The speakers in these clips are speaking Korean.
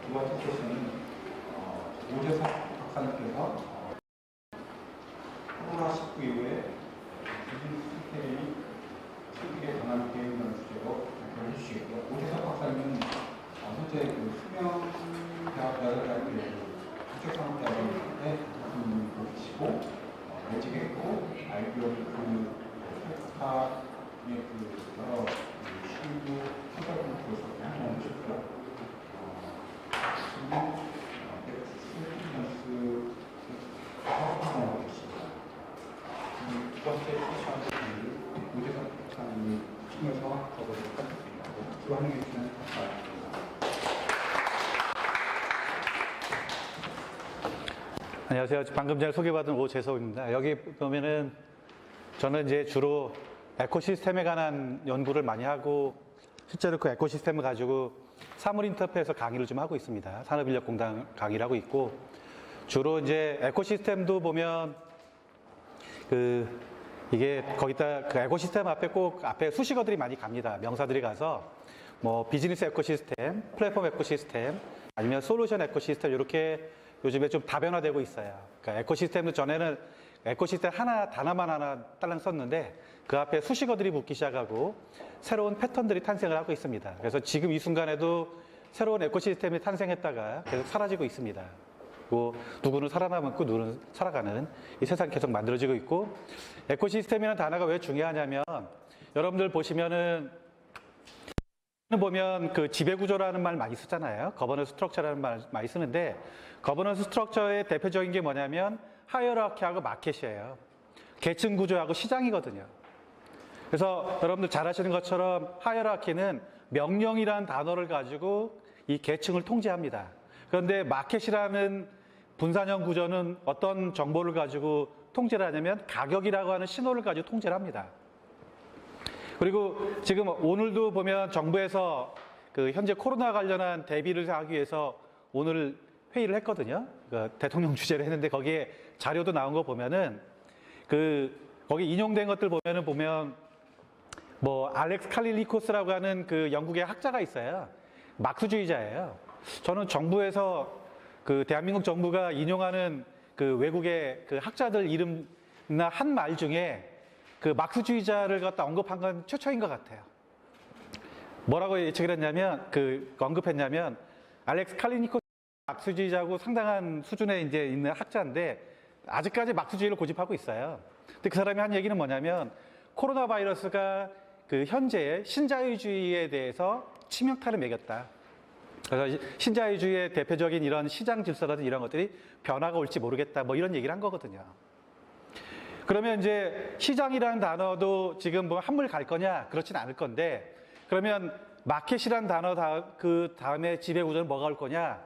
두 번째 세션은 오재석 박사님께서 코로나19 이후에 비즈니스 스케일이 세계에 전환 계획이라는 주제로 발표를 해주시겠고요. 오재석 박사님은 현재 수명 대학교의 국제산업대학원에 교수님으로 계시고 매직했고 아이디어 학파의 여러 실무 컨설턴트로서 활동을 하셨고요. 사업하고 계십니다. 두 번째 세션 오재석 박사님이 통해서 가보도록 하겠습니다. 수고하는 계시는 박사입니다. 안녕하세요. 방금 전에 소개받은 오재석입니다. 여기 보면은 저는 이제 주로 에코시스템에 관한 연구를 많이 하고 실제로 그 에코시스템을 가지고 사물 인터페이스 강의를 좀 하고 있습니다. 산업인력공단 강의를 하고 있고 주로 이제 에코시스템도 보면 이게 거기다 그 에코시스템 앞에 꼭 앞에 수식어들이 많이 갑니다. 명사들이 가서 뭐 비즈니스 에코시스템, 플랫폼 에코시스템, 아니면 솔루션 에코시스템 이렇게 요즘에 좀 다변화되고 있어요. 그러니까 에코시스템도 전에는 에코시스템 단어만 하나 딸랑 썼는데 그 앞에 수식어들이 붙기 시작하고 새로운 패턴들이 탄생을 하고 있습니다. 그래서 지금 이 순간에도 새로운 에코시스템이 탄생했다가 계속 사라지고 있습니다. 그리고 누구는 살아남고 누구는 살아가는 이 세상이 계속 만들어지고 있고 에코시스템이라는 단어가 왜 중요하냐면 여러분들 보시면은 그 지배구조라는 말 많이 쓰잖아요. 거버넌스 스트럭처라는 말 많이 쓰는데 거버넌스 스트럭처의 대표적인 게 뭐냐면 하이어라키하고 마켓이에요. 계층 구조하고 시장이거든요. 그래서 여러분들 잘 아시는 것처럼 하이어라키는 명령이라는 단어를 가지고 이 계층을 통제합니다. 그런데 마켓이라는 분산형 구조는 어떤 정보를 가지고 통제를 하냐면 가격이라고 하는 신호를 가지고 통제를 합니다. 그리고 지금 오늘도 보면 정부에서 그 현재 코로나 관련한 대비를 하기 위해서 오늘 회의를 했거든요. 그 대통령 주재를 했는데 거기에 자료도 나온 거 보면은 거기 인용된 것들 보면 뭐 알렉스 칼릴리코스라고 하는 그 영국의 학자가 있어요. 마크주의자예요. 저는 정부에서 그 대한민국 정부가 인용하는 그 외국의 그 학자들 이름이나 한 말 중에 그 마크주의자를 갖다 언급한 건 최초인 것 같아요. 뭐라고 예측을 했냐면, 언급했냐면, 알렉스 칼리니코스 마크주의자고 상당한 수준에 이제 있는 학자인데, 아직까지 마크주의를 고집하고 있어요. 근데 그 사람이 한 얘기는 뭐냐면, 코로나 바이러스가 그 현재의 신자유주의에 대해서 치명타를 매겼다. 그래서 신자유주의의 대표적인 이런 시장 질서라든 이런 것들이 변화가 올지 모르겠다. 뭐 이런 얘기를 한 거거든요. 그러면 이제 시장이라는 단어도 지금 뭐 한물 갈 거냐? 그렇진 않을 건데 그러면 마켓이라는 단어 그 다음에 지배구조는 뭐가 올 거냐?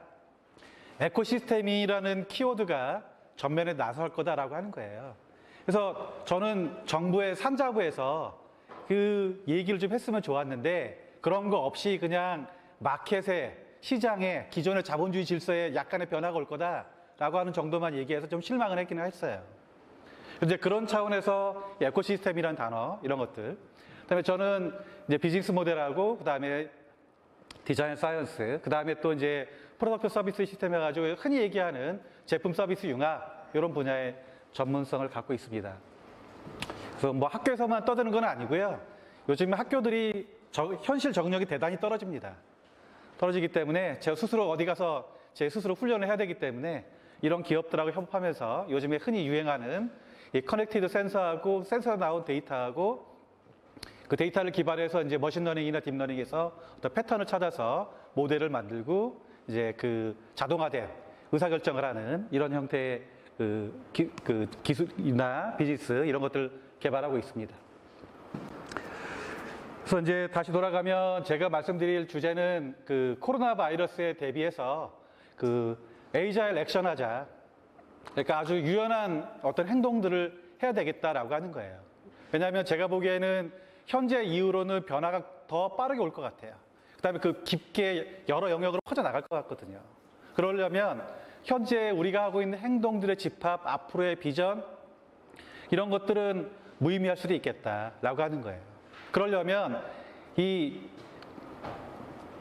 에코시스템이라는 키워드가 전면에 나설 거다라고 하는 거예요. 그래서 저는 정부의 산자부에서 그 얘기를 좀 했으면 좋았는데 그런 거 없이 그냥 마켓에 시장에 기존의 자본주의 질서에 약간의 변화가 올 거다라고 하는 정도만 얘기해서 좀 실망을 했기는 했어요. 이제 그런 차원에서 에코시스템이라는 단어, 이런 것들. 그 다음에 저는 이제 비즈니스 모델하고, 그 다음에 디자인 사이언스, 그 다음에 또 이제 프로덕트 서비스 시스템 해가지고 흔히 얘기하는 제품 서비스 융합, 이런 분야의 전문성을 갖고 있습니다. 그래서 뭐 학교에서만 떠드는 건 아니고요. 요즘 학교들이 현실 적응력이 대단히 떨어집니다. 떨어지기 때문에 제가 스스로 어디 가서 제 스스로 훈련을 해야 되기 때문에 이런 기업들하고 협업하면서 요즘에 흔히 유행하는 이 커넥티드 센서하고 센서 나온 데이터하고 그 데이터를 기반해서 이제 머신러닝이나 딥러닝에서 어떤 패턴을 찾아서 모델을 만들고 이제 그 자동화된 의사결정을 하는 이런 형태의 기술이나 비즈니스 이런 것들 개발하고 있습니다. 그래서 이제 다시 돌아가면 제가 말씀드릴 주제는 그 코로나 바이러스에 대비해서 그 에이자일 액션 하자. 그러니까 아주 유연한 어떤 행동들을 해야 되겠다라고 하는 거예요. 왜냐하면 제가 보기에는 현재 이후로는 변화가 더 빠르게 올 것 같아요. 그 다음에 그 깊게 여러 영역으로 퍼져나갈 것 같거든요. 그러려면 현재 우리가 하고 있는 행동들의 집합, 앞으로의 비전 이런 것들은 무의미할 수도 있겠다라고 하는 거예요. 그러려면 이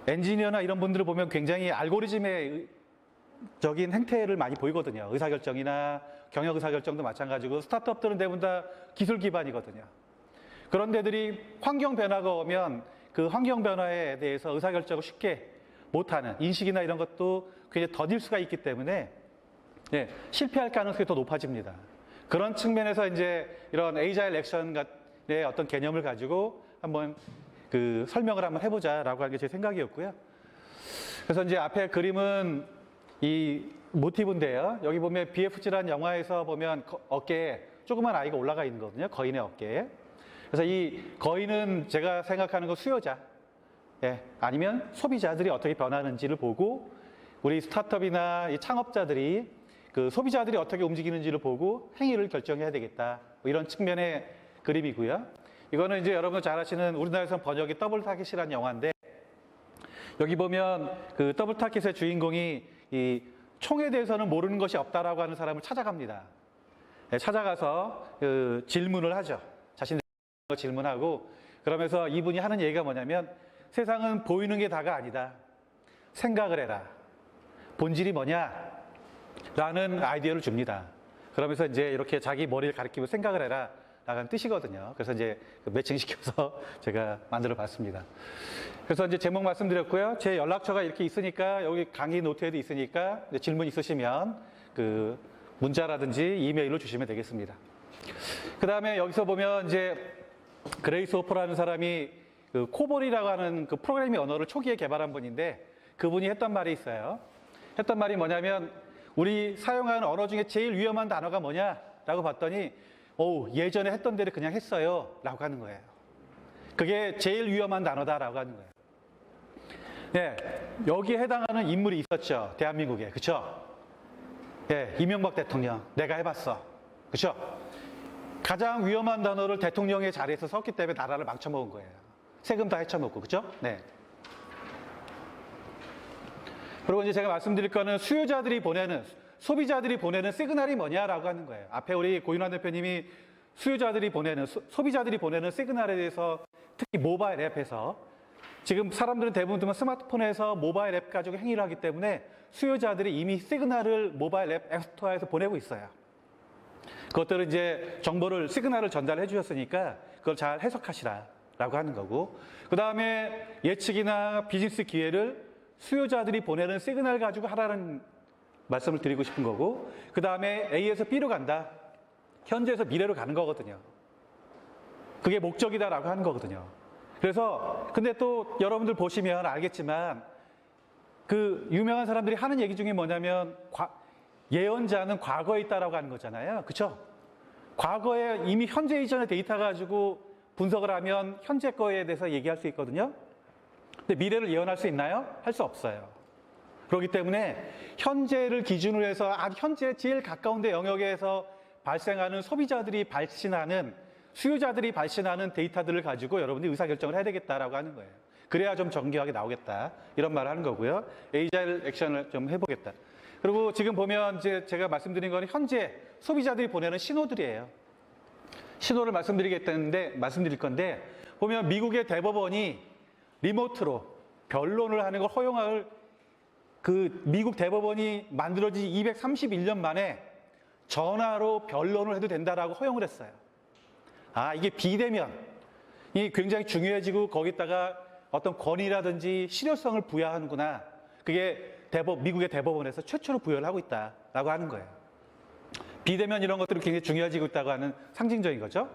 엔지니어나 이런 분들을 보면 굉장히 알고리즘의 적인 행태를 많이 보이거든요. 의사결정이나 경영 의사결정도 마찬가지고 스타트업들은 대부분 다 기술 기반이거든요. 그런 데들이 환경 변화가 오면 그 환경 변화에 대해서 의사결정을 쉽게 못하는 인식이나 이런 것도 굉장히 더딜 수가 있기 때문에 네, 실패할 가능성이 더 높아집니다. 그런 측면에서 이제 이런 에이자일 액션의 어떤 개념을 가지고 한번 그 설명을 한번 해보자라고 하는 게 제 생각이었고요. 그래서 이제 앞에 그림은 이 모티브인데요. 여기 보면 BFG라는 영화에서 보면 어깨에 조그만 아이가 올라가 있는 거거든요. 거인의 어깨에. 그래서 이 거인은 제가 생각하는 건 수요자, 예, 아니면 소비자들이 어떻게 변하는지를 보고 우리 스타트업이나 이 창업자들이 그 소비자들이 어떻게 움직이는지를 보고 행위를 결정해야 되겠다. 뭐 이런 측면의 그림이고요. 이거는 이제 여러분 잘 아시는 우리나라에서 번역이 더블 타깃이라는 영화인데 여기 보면 그 더블 타깃의 주인공이 이 총에 대해서는 모르는 것이 없다라고 하는 사람을 찾아갑니다. 네, 찾아가서 그 질문을 하죠. 자신의 질문하고 그러면서 이분이 하는 얘기가 뭐냐면 세상은 보이는 게 다가 아니다. 생각을 해라. 본질이 뭐냐? 라는 아이디어를 줍니다. 그러면서 이제 이렇게 자기 머리를 가리키고 생각을 해라. 라는 뜻이거든요. 그래서 이제 매칭시켜서 제가 만들어 봤습니다. 그래서 이제 제목 말씀드렸고요. 제 연락처가 이렇게 있으니까 여기 강의 노트에도 있으니까 질문 있으시면 그 문자라든지 이메일로 주시면 되겠습니다. 그 다음에 여기서 보면 이제 그레이스 호퍼라는 사람이 그 코볼이라고 하는 그 프로그래밍 언어를 초기에 개발한 분인데 그분이 했던 말이 있어요. 했던 말이 뭐냐면 우리 사용하는 언어 중에 제일 위험한 단어가 뭐냐라고 봤더니 예전에 했던 대로 그냥 했어요 라고 하는 거예요. 그게 제일 위험한 단어다라고 하는 거예요. 네, 여기에 해당하는 인물이 있었죠. 대한민국에. 그쵸? 예, 이명박 대통령. 내가 해봤어. 그쵸? 가장 위험한 단어를 대통령의 자리에서 썼기 때문에 나라를 망쳐먹은 거예요. 세금 다 헤쳐먹고. 그쵸? 네. 그리고 이제 제가 말씀드릴 거는 수요자들이 보내는, 소비자들이 보내는 시그널이 뭐냐라고 하는 거예요. 앞에 우리 고윤환 대표님이 수요자들이 보내는, 소비자들이 보내는 시그널에 대해서 특히 모바일 앱에서 지금 사람들은 대부분 스마트폰에서 모바일 앱 가지고 행위를 하기 때문에 수요자들이 이미 시그널을 모바일 앱 앱스토어에서 보내고 있어요. 그것들을 이제 정보를, 시그널을 전달해 주셨으니까 그걸 잘 해석하시라라고 하는 거고, 그 다음에 예측이나 비즈니스 기회를 수요자들이 보내는 시그널 가지고 하라는 말씀을 드리고 싶은 거고, 그 다음에 A에서 B로 간다. 현재에서 미래로 가는 거거든요. 그게 목적이다라고 하는 거거든요. 그래서 근데 또 여러분들 보시면 알겠지만 그 유명한 사람들이 하는 얘기 중에 뭐냐면 예언자는 과거에 있다라고 하는 거잖아요. 그렇죠? 과거에 이미 현재 이전의 데이터 가지고 분석을 하면 현재 거에 대해서 얘기할 수 있거든요. 근데 미래를 예언할 수 있나요? 할 수 없어요. 그렇기 때문에 현재를 기준으로 해서 아주 현재 제일 가까운 데 영역에서 발생하는 소비자들이 발신하는, 수요자들이 발신하는 데이터들을 가지고 여러분들이 의사결정을 해야 되겠다라고 하는 거예요. 그래야 좀 정교하게 나오겠다. 이런 말을 하는 거고요. 에이자일 액션을 좀 해보겠다. 그리고 지금 보면 이제 제가 말씀드린 거는 현재 소비자들이 보내는 신호들이에요. 신호를 말씀드릴 건데 보면 미국의 대법원이 리모트로 변론을 하는 걸 허용할 그 미국 대법원이 만들어진 231년 만에 전화로 변론을 해도 된다라고 허용을 했어요. 아, 이게 비대면이 굉장히 중요해지고 거기다가 어떤 권위라든지 실효성을 부여하는구나. 그게 미국의 대법원에서 최초로 부여를 하고 있다라고 하는 거예요. 비대면 이런 것들이 굉장히 중요해지고 있다고 하는 상징적인 거죠.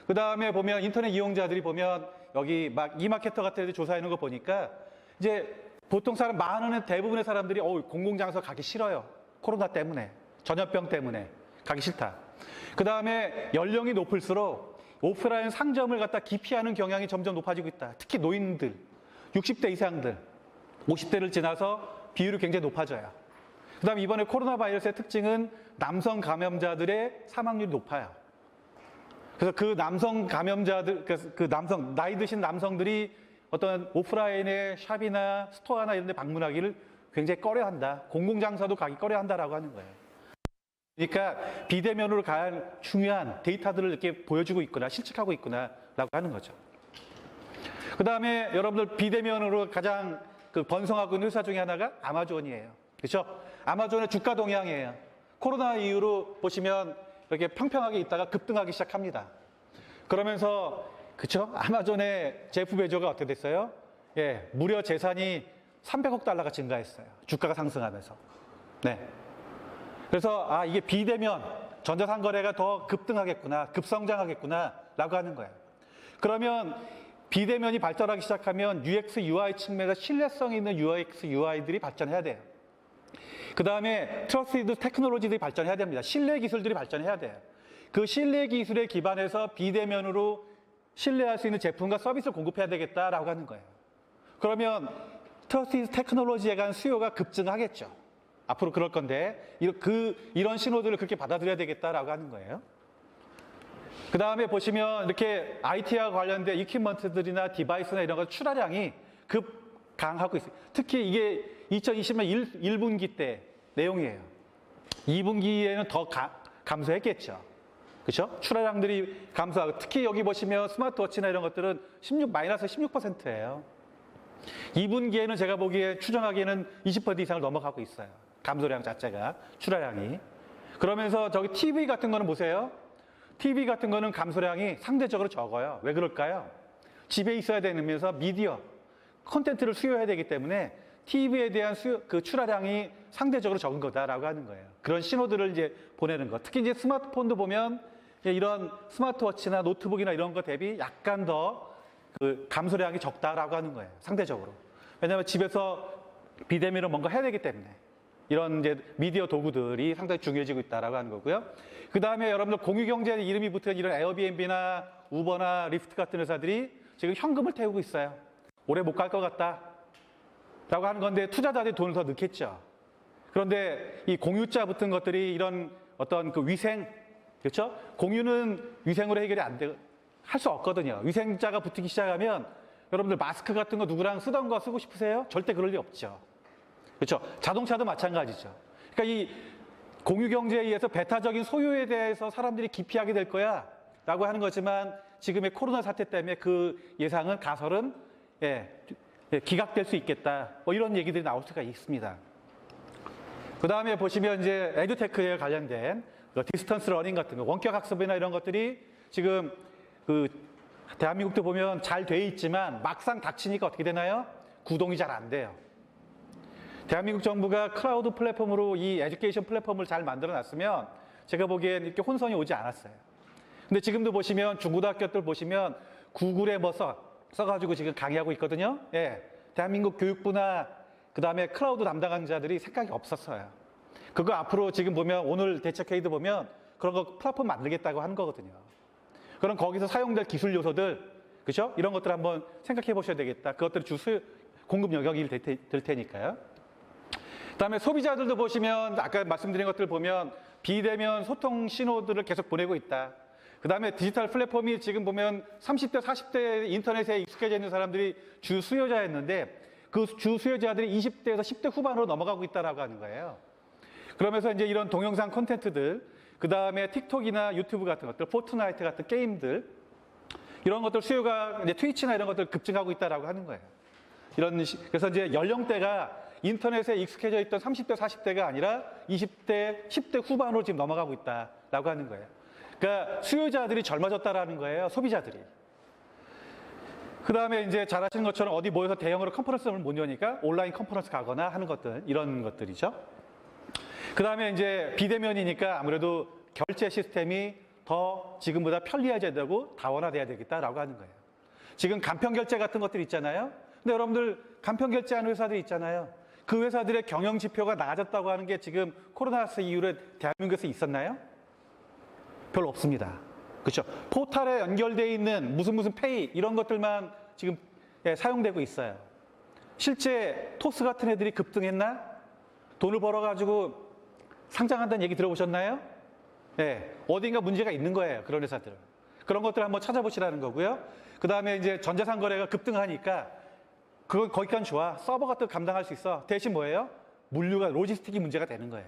그 다음에 보면 인터넷 이용자들이 보면 여기 막 이마케터 같은 데 조사해 놓은 거 보니까 이제 보통 많은 대부분의 사람들이 공공장소 가기 싫어요. 코로나 때문에, 전염병 때문에 가기 싫다. 그 다음에 연령이 높을수록 오프라인 상점을 갖다 기피하는 경향이 점점 높아지고 있다. 특히 노인들, 60대 이상들, 50대를 지나서 비율이 굉장히 높아져요. 그 다음에 이번에 코로나 바이러스의 특징은 남성 감염자들의 사망률이 높아요. 그래서 그 남성 감염자들, 나이 드신 남성들이 어떤 오프라인의 샵이나 스토어나 이런 데 방문하기를 굉장히 꺼려한다. 공공장소도 가기 꺼려한다라고 하는 거예요. 그러니까 비대면으로 갈 중요한 데이터들을 이렇게 보여주고 있구나, 실측하고 있구나라고 하는 거죠. 그 다음에 여러분들 비대면으로 가장 그 번성하고 있는 회사 중에 하나가 아마존이에요. 그렇죠? 아마존의 주가 동향이에요. 코로나 이후로 보시면 이렇게 평평하게 있다가 급등하기 시작합니다. 그러면서 그렇죠? 아마존의 제프 베조가 어떻게 됐어요? 예, 무려 재산이 300억 달러가 증가했어요. 주가가 상승하면서. 네. 그래서 아, 이게 비대면 전자상거래가 더 급등하겠구나, 급성장하겠구나라고 하는 거예요. 그러면 비대면이 발전하기 시작하면 UX, UI 측면에서 신뢰성 있는 UX, UI들이 발전해야 돼요. 그 다음에 트러스티드 테크놀로지들이 발전해야 됩니다. 신뢰 기술들이 발전해야 돼요. 그 신뢰 기술에 기반해서 비대면으로 신뢰할 수 있는 제품과 서비스를 공급해야 되겠다라고 하는 거예요. 그러면 트러스티드 테크놀로지에 관한 수요가 급증하겠죠. 앞으로 그럴 건데 이런 신호들을 그렇게 받아들여야 되겠다라고 하는 거예요. 그 다음에 보시면 이렇게 IT와 관련된 이퀴먼트들이나 디바이스나 이런 것 출하량이 급강하고 있어요. 특히 이게 2020년 1분기 때 내용이에요. 2분기에는 더 감소했겠죠. 그렇죠? 출하량들이 감소하고 특히 여기 보시면 스마트워치나 이런 것들은 마이너스 16%예요. 2분기에는 제가 보기에 추정하기에는 20% 이상을 넘어가고 있어요. 감소량 자체가, 출하량이. 그러면서 저기 TV 같은 거는 보세요. TV 같은 거는 감소량이 상대적으로 적어요. 왜 그럴까요? 집에 있어야 되면서 미디어, 콘텐츠를 수요해야 되기 때문에 TV에 대한 출하량이 상대적으로 적은 거다라고 하는 거예요. 그런 신호들을 이제 보내는 거. 특히 이제 스마트폰도 보면 이런 스마트워치나 노트북이나 이런 거 대비 약간 더 감소량이 적다라고 하는 거예요. 상대적으로. 왜냐하면 집에서 비대면으로 뭔가 해야 되기 때문에. 이런 이제 미디어 도구들이 상당히 중요해지고 있다라고 하는 거고요. 그 다음에 여러분들 공유경제 이름이 붙은 이런 에어비앤비나 우버나 리프트 같은 회사들이 지금 현금을 태우고 있어요. 오래 못 갈 것 같다. 라고 하는 건데 투자자들이 돈을 더 넣겠죠. 그런데 이 공유자 붙은 것들이 이런 어떤 그 위생, 그렇죠? 공유는 위생으로 해결이 안 돼, 할 수 없거든요. 위생자가 붙기 시작하면 여러분들 마스크 같은 거 누구랑 쓰던 거 쓰고 싶으세요? 절대 그럴 리 없죠. 그렇죠? 자동차도 마찬가지죠. 그러니까 이 공유경제에 의해서 배타적인 소유에 대해서 사람들이 기피하게 될 거야 라고 하는 거지만 지금의 코로나 사태 때문에 그 예상은 가설은 기각될 수 있겠다. 뭐 이런 얘기들이 나올 수가 있습니다. 그 다음에 보시면 이제 에듀테크에 관련된 디스턴스 러닝 같은 거, 원격 학습이나 이런 것들이 지금 대한민국도 보면 잘 돼 있지만 막상 닥치니까 어떻게 되나요? 구동이 잘 안 돼요. 대한민국 정부가 클라우드 플랫폼으로 이 에듀케이션 플랫폼을 잘 만들어 놨으면 제가 보기엔 이렇게 혼선이 오지 않았어요. 근데 지금도 보시면 중고등학교들 보시면 구글에 뭐 써가지고 지금 강의하고 있거든요. 예. 대한민국 교육부나 그 다음에 클라우드 담당자들이 생각이 없었어요. 그거 앞으로 지금 보면 오늘 대책회의도 보면 그런 거 플랫폼 만들겠다고 하는 거거든요. 그럼 거기서 사용될 기술 요소들, 그죠? 이런 것들 한번 생각해 보셔야 되겠다. 그것들이 공급 영역이 될 테니까요. 그다음에 소비자들도 보시면 아까 말씀드린 것들 보면 비대면 소통 신호들을 계속 보내고 있다. 그다음에 디지털 플랫폼이 지금 보면 30대, 40대 인터넷에 익숙해져 있는 사람들이 주 수요자였는데 그 주 수요자들이 20대에서 10대 후반으로 넘어가고 있다라고 하는 거예요. 그러면서 이제 이런 동영상 콘텐츠들, 그다음에 틱톡이나 유튜브 같은 것들, 포트나이트 같은 게임들 이런 것들 수요가 이제 트위치나 이런 것들 급증하고 있다라고 하는 거예요. 그래서 이제 연령대가 인터넷에 익숙해져 있던 30대, 40대가 아니라 20대, 10대 후반으로 지금 넘어가고 있다라고 하는 거예요. 그러니까 수요자들이 젊어졌다라는 거예요. 소비자들이. 그 다음에 이제 잘 아시는 것처럼 어디 모여서 대형으로 컨퍼런스를 못 여니까 온라인 컨퍼런스 가거나 하는 것들, 이런 것들이죠. 그 다음에 이제 비대면이니까 아무래도 결제 시스템이 더 지금보다 편리해져야 되고 다원화돼야 되겠다라고 하는 거예요. 지금 간편 결제 같은 것들 있잖아요. 근데 여러분들 간편 결제하는 회사들 있잖아요. 그 회사들의 경영 지표가 나아졌다고 하는 게 지금 코로나 이후에 대한민국에서 있었나요? 별로 없습니다. 그렇죠? 포털에 연결되어 있는 무슨 페이 이런 것들만 지금 사용되고 있어요. 실제 토스 같은 애들이 급등했나? 돈을 벌어가지고 상장한다는 얘기 들어보셨나요? 네, 어딘가 문제가 있는 거예요. 그런 회사들은. 그런 것들 한번 찾아보시라는 거고요. 그 다음에 이제 전자상거래가 급등하니까 그건 거기까지 좋아. 서버 같은 거 감당할 수 있어. 대신 뭐예요? 로지스틱이 문제가 되는 거예요.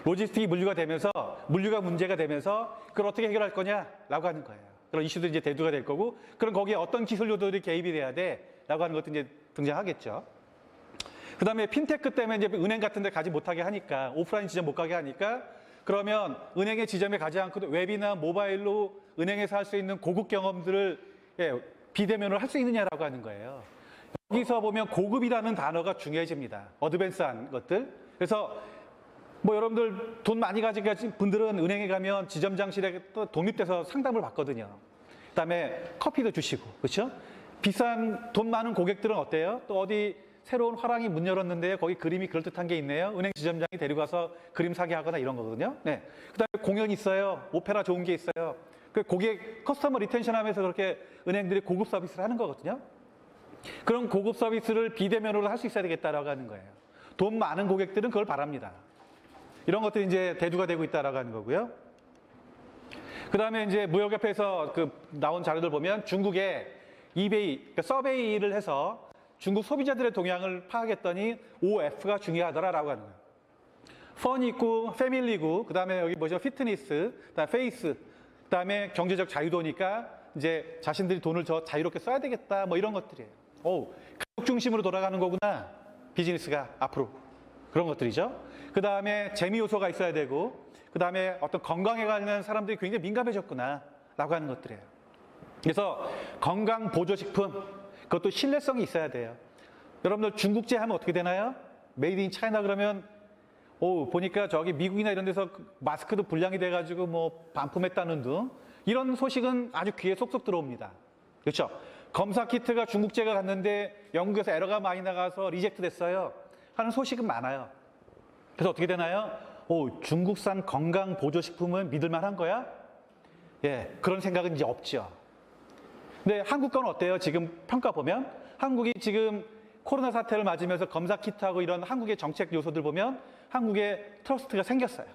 로지스틱이 물류가 문제가 되면서 그걸 어떻게 해결할 거냐라고 하는 거예요. 그런 이슈들이 이제 대두가 될 거고, 그럼 거기에 어떤 기술 요소들이 개입이 돼야 돼라고 하는 것도 이제 등장하겠죠. 그다음에 핀테크 때문에 이제 은행 같은 데 가지 못하게 하니까, 오프라인 지점 못 가게 하니까, 그러면 은행의 지점에 가지 않고도 웹이나 모바일로 은행에서 할 수 있는 고급 경험들을 비대면으로 할 수 있느냐라고 하는 거예요. 여기서 보면 고급이라는 단어가 중요해집니다. 어드밴스한 것들. 그래서 뭐 여러분들 돈 많이 가진 분들은 은행에 가면 지점장실에 또 독립돼서 상담을 받거든요. 그다음에 커피도 주시고, 그렇죠? 비싼 돈 많은 고객들은 어때요? 또 어디 새로운 화랑이 문 열었는데 거기 그림이 그럴듯한 게 있네요. 은행 지점장이 데리고 가서 그림 사게 하거나 이런 거거든요. 네. 그다음에 공연이 있어요. 오페라 좋은 게 있어요. 그 고객 커스터머 리텐션 하면서 그렇게 은행들이 고급 서비스를 하는 거거든요. 그런 고급 서비스를 비대면으로 할 수 있어야 되겠다라고 하는 거예요. 돈 많은 고객들은 그걸 바랍니다. 이런 것들이 이제 대두가 되고 있다라고 하는 거고요. 그다음에 이제 무역협회에서 나온 자료들 보면 중국의 이베이, 그러니까 서베이를 해서 중국 소비자들의 동향을 파악했더니 OF가 중요하더라라고 하는 거예요. 펀 있고 패밀리고, 그다음에 여기 뭐죠? 피트니스, 그다음에 페이스, 그다음에 경제적 자유도니까 이제 자신들이 돈을 더 자유롭게 써야 되겠다, 뭐 이런 것들이에요. 오, 가격 중심으로 돌아가는 거구나, 비즈니스가 앞으로. 그런 것들이죠. 그다음에 재미 요소가 있어야 되고, 그다음에 어떤 건강에 관련 사람들이 굉장히 민감해졌구나 라고 하는 것들이에요. 그래서 건강 보조식품, 그것도 신뢰성이 있어야 돼요. 여러분들 중국제 하면 어떻게 되나요? 메이드 인 차이나 그러면 보니까 저기 미국이나 이런 데서 마스크도 불량이 돼가지고 뭐 반품했다는 등 이런 소식은 아주 귀에 쏙쏙 들어옵니다. 그렇죠? 검사 키트가 중국제가 갔는데 영국에서 에러가 많이 나가서 리젝트 됐어요 하는 소식은 많아요. 그래서 어떻게 되나요? 중국산 건강 보조식품은 믿을 만한 거야? 예, 그런 생각은 이제 없죠. 근데 한국 건 어때요? 지금 평가 보면 한국이 지금 코로나 사태를 맞으면서 검사 키트하고 이런 한국의 정책 요소들 보면 한국의 트러스트가 생겼어요.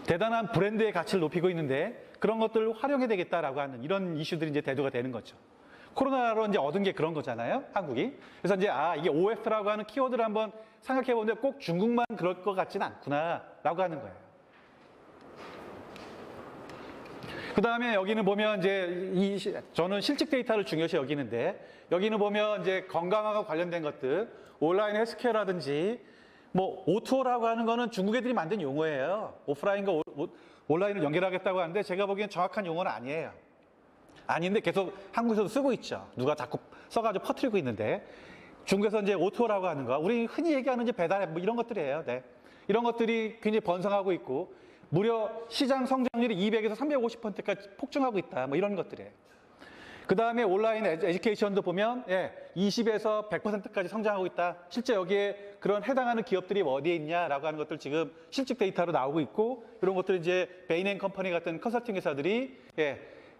대단한 브랜드의 가치를 높이고 있는데 그런 것들을 활용해야 되겠다라고 하는 이런 이슈들이 이제 대두가 되는 거죠. 코로나로 이제 얻은 게 그런 거잖아요, 한국이. 그래서 이제 이게 OF라고 하는 키워드를 한번 생각해 보는데 꼭 중국만 그럴 것 같지는 않구나라고 하는 거예요. 그 다음에 여기는 보면 이제 저는 실직 데이터를 중요시 여기는데 여기는 보면 이제 건강과 관련된 것들, 온라인 헬스케어라든지 뭐 O2O라고 하는 거는 중국 애들이 만든 용어예요. 오프라인과 온라인을 연결하겠다고 하는데 제가 보기엔 정확한 용어는 아니에요. 아닌데 계속 한국에서도 쓰고 있죠. 누가 자꾸 써가지고 퍼뜨리고 있는데 중국에서 이제 O2O라고 하는 거, 우리 흔히 얘기하는 이제 배달 앱 뭐 이런 것들이에요. 네. 이런 것들이 굉장히 번성하고 있고 무려 시장 성장률이 200에서 350%까지 폭증하고 있다. 뭐 이런 것들이에요. 그 다음에 온라인 에듀케이션도 보면 20에서 100%까지 성장하고 있다. 실제 여기에 그런 해당하는 기업들이 어디에 있냐라고 하는 것들 지금 실직 데이터로 나오고 있고 이런 것들을 이제 베인앤컴퍼니 같은 컨설팅 회사들이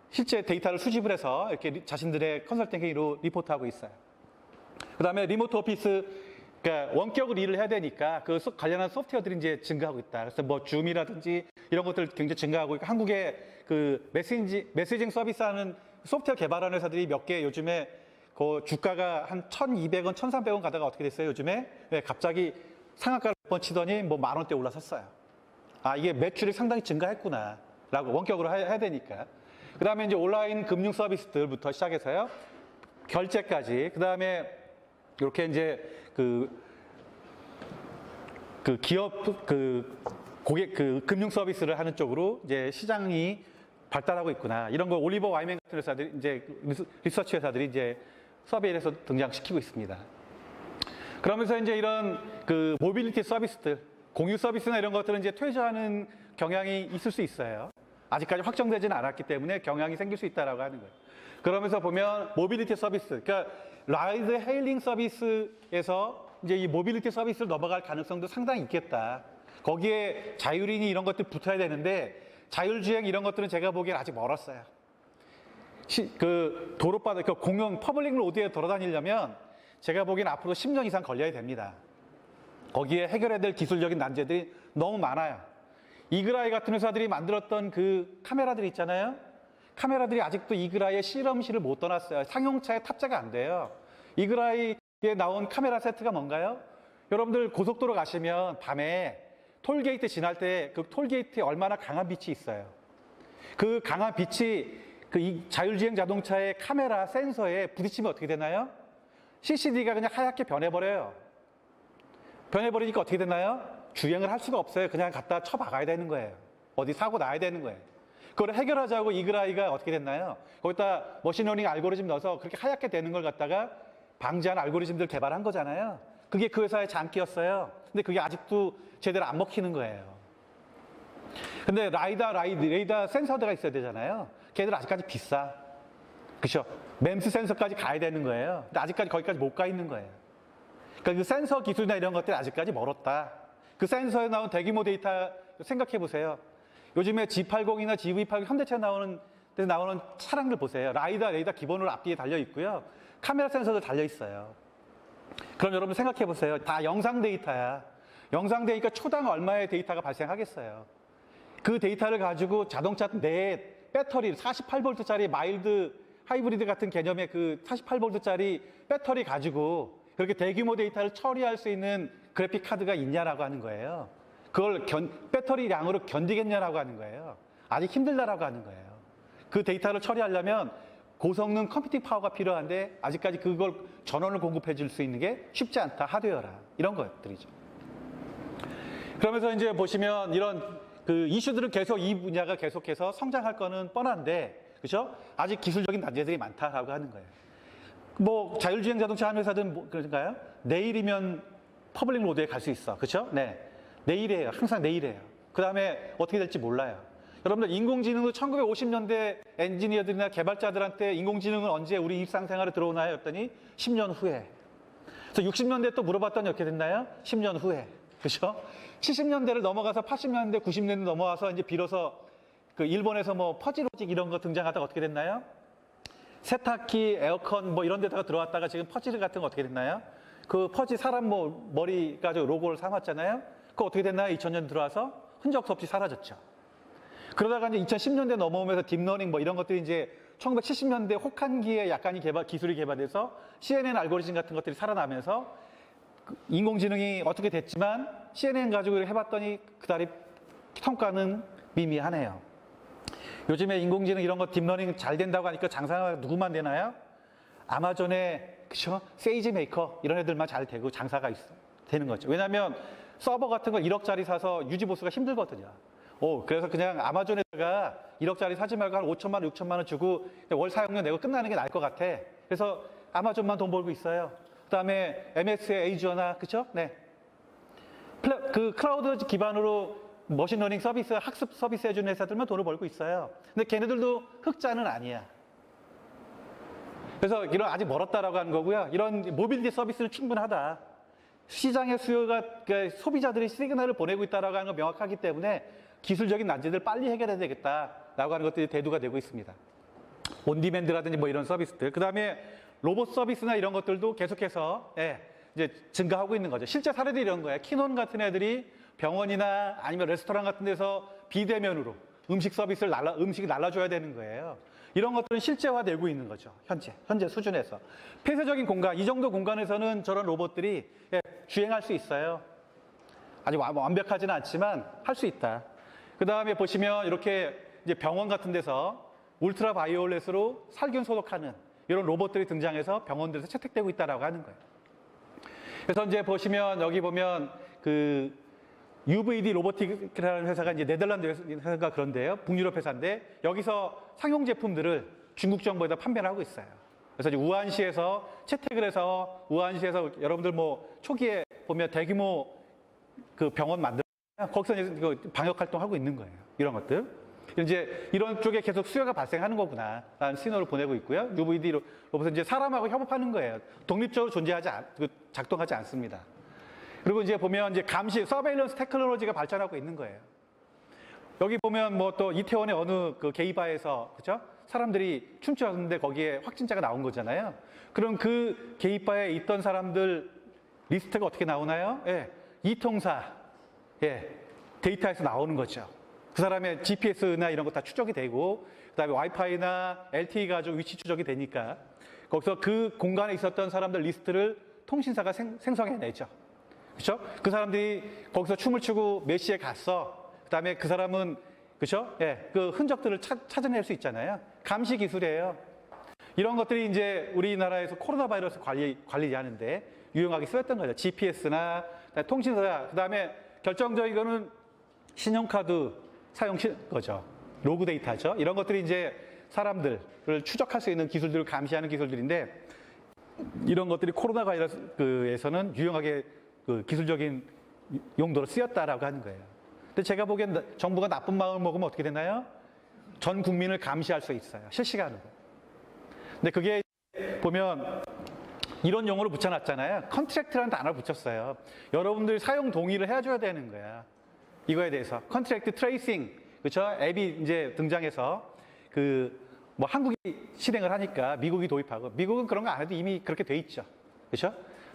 실제 데이터를 수집을 해서 이렇게 자신들의 컨설팅 회의로 리포트하고 있어요. 그 다음에 리모트 오피스, 그러니까 원격으로 일을 해야 되니까 그 관련한 소프트웨어들이 이제 증가하고 있다. 그래서 뭐 줌이라든지 이런 것들 굉장히 증가하고 있고 한국의 그 메시징 서비스하는 소프트웨어 개발하는 회사들이 몇 개 요즘에 그 주가가 한 1,200원, 1,300원 가다가 어떻게 됐어요? 요즘에 갑자기 상한가를 몇 번 치더니 뭐 10,000원대 올라섰어요. 이게 매출이 상당히 증가했구나라고 원격으로 해야 되니까. 그 다음에 이제 온라인 금융 서비스들부터 시작해서요. 결제까지. 그 다음에 이렇게 이제 기업 고객 금융 서비스를 하는 쪽으로 이제 시장이 발달하고 있구나. 이런 거 올리버 와이맨 같은 회사들이 이제 리서치 회사들이 이제 서베이에서 등장시키고 있습니다. 그러면서 이제 이런 모빌리티 서비스들, 공유 서비스나 이런 것들은 이제 퇴조하는 경향이 있을 수 있어요. 아직까지 확정되지는 않았기 때문에 경향이 생길 수 있다라고 하는 거예요. 그러면서 보면 모빌리티 서비스, 그러니까 라이드 헤일링 서비스에서 이제 이 모빌리티 서비스를 넘어갈 가능성도 상당히 있겠다. 거기에 자율인이 이런 것들 붙어야 되는데 자율주행 이런 것들은 제가 보기엔 아직 멀었어요. 도로바닥, 공용 퍼블릭 로드에 돌아다니려면 제가 보기엔 앞으로 10년 이상 걸려야 됩니다. 거기에 해결해야 될 기술적인 난제들이 너무 많아요. 이그라이 같은 회사들이 만들었던 그 카메라들 있잖아요. 카메라들이 아직도 이그라이의 실험실을 못 떠났어요. 상용차에 탑재가 안 돼요. 이그라이에 나온 카메라 세트가 뭔가요? 여러분들 고속도로 가시면 밤에 톨게이트 지날 때 그 톨게이트에 얼마나 강한 빛이 있어요. 그 강한 빛이 이 자율주행 자동차의 카메라 센서에 부딪히면 어떻게 되나요? CCD가 그냥 하얗게 변해버려요. 변해버리니까 어떻게 됐나요? 주행을 할 수가 없어요. 그냥 갖다 쳐박아야 되는 거예요. 어디 사고 나야 되는 거예요. 그걸 해결하자고 이글아이가 어떻게 됐나요? 거기다 머신러닝 알고리즘 넣어서 그렇게 하얗게 되는 걸 갖다가 방지하는 알고리즘들 개발한 거잖아요. 그게 그 회사의 장기였어요. 근데 그게 아직도 제대로 안 먹히는 거예요. 근데 레이더 센서드가 있어야 되잖아요. 걔들 아직까지 비싸. 그렇죠? 맴스 센서까지 가야 되는 거예요. 근데 아직까지 거기까지 못 가 있는 거예요. 그러니까 그 센서 기술이나 이런 것들이 아직까지 멀었다. 그 센서에 나온 대규모 데이터 생각해 보세요. 요즘에 G80이나 GV80 현대차에 나오는 차량들 보세요. 레이더 기본으로 앞뒤에 달려 있고요. 카메라 센서도 달려 있어요. 그럼 여러분 생각해 보세요. 다 영상 데이터야. 영상 데이터니까 초당 얼마의 데이터가 발생하겠어요. 그 데이터를 가지고 자동차 내 배터리 48V짜리 마일드 하이브리드 같은 개념의 그 48V짜리 배터리 가지고 그렇게 대규모 데이터를 처리할 수 있는 그래픽 카드가 있냐라고 하는 거예요. 그걸 배터리 양으로 견디겠냐라고 하는 거예요. 아직 힘들다라고 하는 거예요. 그 데이터를 처리하려면 고성능 컴퓨팅 파워가 필요한데 아직까지 그걸 전원을 공급해 줄 수 있는 게 쉽지 않다. 하드웨어라. 이런 것들이죠. 그러면서 이제 보시면 이런 그 이슈들은 계속 이 분야가 계속해서 성장할 거는 뻔한데, 그렇죠? 아직 기술적인 난제들이 많다라고 하는 거예요. 뭐 자율주행 자동차 하는 회사들은 뭐 그런가요? 내일이면 퍼블릭 로드에 갈 수 있어. 그렇죠? 네. 내일이에요. 항상 내일이에요. 그 다음에 어떻게 될지 몰라요. 여러분들 인공지능도 1950년대 엔지니어들이나 개발자들한테 인공지능은 언제 우리 일상생활에 들어오나요? 했더니 10년 후에. 그래서 60년대 또 물어봤더니 어떻게 됐나요? 10년 후에. 그렇죠? 70년대를 넘어가서 80년대, 90년대 넘어와서 이제 비로소 그 일본에서 뭐 퍼지 로직 이런 거 등장하다가 어떻게 됐나요? 세탁기, 에어컨 뭐 이런 데다가 들어왔다가 지금 퍼지 같은 거 어떻게 됐나요? 그 퍼지 사람 뭐 머리 가지고 로고를 삼았잖아요. 그거 어떻게 됐나요? 2000년 들어와서 흔적도 없이 사라졌죠. 그러다가 이제 2010년대 넘어오면서 딥러닝 뭐 이런 것들이 이제 1970년대 혹한기에 약간의 기술이 개발돼서 CNN 알고리즘 같은 것들이 살아나면서 인공지능이 어떻게 됐지만 CNN 가지고 해봤더니 그다리 성과는 미미하네요. 요즘에 인공지능 이런 거 딥러닝 잘 된다고 하니까 장사가 누구만 되나요? 아마존의 그쵸? 세이지 메이커 이런 애들만 잘 되고 장사가 되는 거죠. 왜냐하면 서버 같은 거 1억짜리 사서 유지 보수가 힘들거든요. 그래서 그냥 아마존에다가 1억짜리 사지 말고 한 5천만 원, 6천만 원 주고 월 사용료 내고 끝나는 게 나을 것 같아. 그래서 아마존만 돈 벌고 있어요. 그다음에 MS의 에이주어나 그쵸? 네. 그 클라우드 기반으로 머신러닝 서비스, 학습 서비스 해주는 회사들만 돈을 벌고 있어요. 근데 걔네들도 흑자는 아니야. 그래서 이런 아직 멀었다라고 하는 거고요. 이런 모빌리티 서비스는 충분하다. 시장의 수요가 그러니까 소비자들이 시그널을 보내고 있다라고 하는 건 명확하기 때문에 기술적인 난제들 빨리 해결해야 되겠다라고 하는 것들이 대두가 되고 있습니다. 온디맨드라든지 뭐 이런 서비스들. 그다음에 로봇 서비스나 이런 것들도 계속해서 이제 증가하고 있는 거죠. 실제 사례들이 이런 거예요. 키논 같은 애들이 병원이나 아니면 레스토랑 같은 데서 비대면으로 음식 서비스를 음식을 날라줘야 되는 거예요. 이런 것들은 실제화되고 있는 거죠. 현재 수준에서. 폐쇄적인 공간, 이 정도 공간에서는 저런 로봇들이 주행할 수 있어요. 아직 완벽하지는 않지만 할 수 있다. 그 다음에 보시면 이렇게 이제 병원 같은 데서 울트라 바이올렛으로 살균 소독하는 이런 로봇들이 등장해서 병원들에서 채택되고 있다라고 하는 거예요. 그래서 이제 보시면 여기 보면 그 UVD 로보틱이라는 회사가 이제 네덜란드 회사가 그런데요. 북유럽 회사인데 여기서 상용 제품들을 중국 정부에다 판매를 하고 있어요. 그래서 이제 우한시에서 채택을 해서 우한시에서 여러분들 뭐 초기에 보면 대규모 그 병원 만들어요. 거기서 이제 방역 활동하고 있는 거예요. 이런 것들. 이제 이런 쪽에 계속 수요가 발생하는 거구나라는 신호를 보내고 있고요. UVD 로봇은 이제 사람하고 협업하는 거예요. 독립적으로 작동하지 않습니다. 그리고 이제 보면 이제 감시, 서베일런스 테크놀로지가 발전하고 있는 거예요. 여기 보면 뭐 또 이태원의 어느 그 게이바에서 그죠? 사람들이 춤추었는데 거기에 확진자가 나온 거잖아요. 그럼 그 게이바에 있던 사람들 리스트가 어떻게 나오나요? 이통사 데이터에서 나오는 거죠. 그 사람의 GPS나 이런 거 다 추적이 되고 그다음에 와이파이나 LTE 가지고 위치 추적이 되니까 거기서 그 공간에 있었던 사람들 리스트를 통신사가 생성해내죠. 그렇죠? 그 사람들이 거기서 춤을 추고 몇 시에 갔어. 그다음에 그 사람은 그렇죠? 그 흔적들을 찾아낼 수 있잖아요. 감시 기술이에요. 이런 것들이 이제 우리나라에서 코로나 바이러스 관리하는데 유용하게 쓰였던 거죠. GPS나 통신사, 그다음에 결정적인 거는 신용카드 사용 거죠. 로그 데이터죠. 이런 것들이 이제 사람들을 추적할 수 있는 기술들을 감시하는 기술들인데 이런 것들이 코로나 바이러스에서는 유용하게 그 기술적인 용도로 쓰였다라고 하는 거예요. 근데 제가 보기엔 정부가 나쁜 마음을 먹으면 어떻게 되나요? 전 국민을 감시할 수 있어요. 실시간으로. 근데 그게 보면 이런 용어를 붙여놨잖아요. 컨트랙트라는 단어를 붙였어요. 여러분들 사용 동의를 해줘야 되는 거야. 이거에 대해서. 컨트랙트 트레이싱, 그렇죠? 앱이 이제 등장해서 뭐 한국이 실행을 하니까 미국이 도입하고, 미국은 그런 거 안 해도 이미 그렇게 돼 있죠. 그렇죠?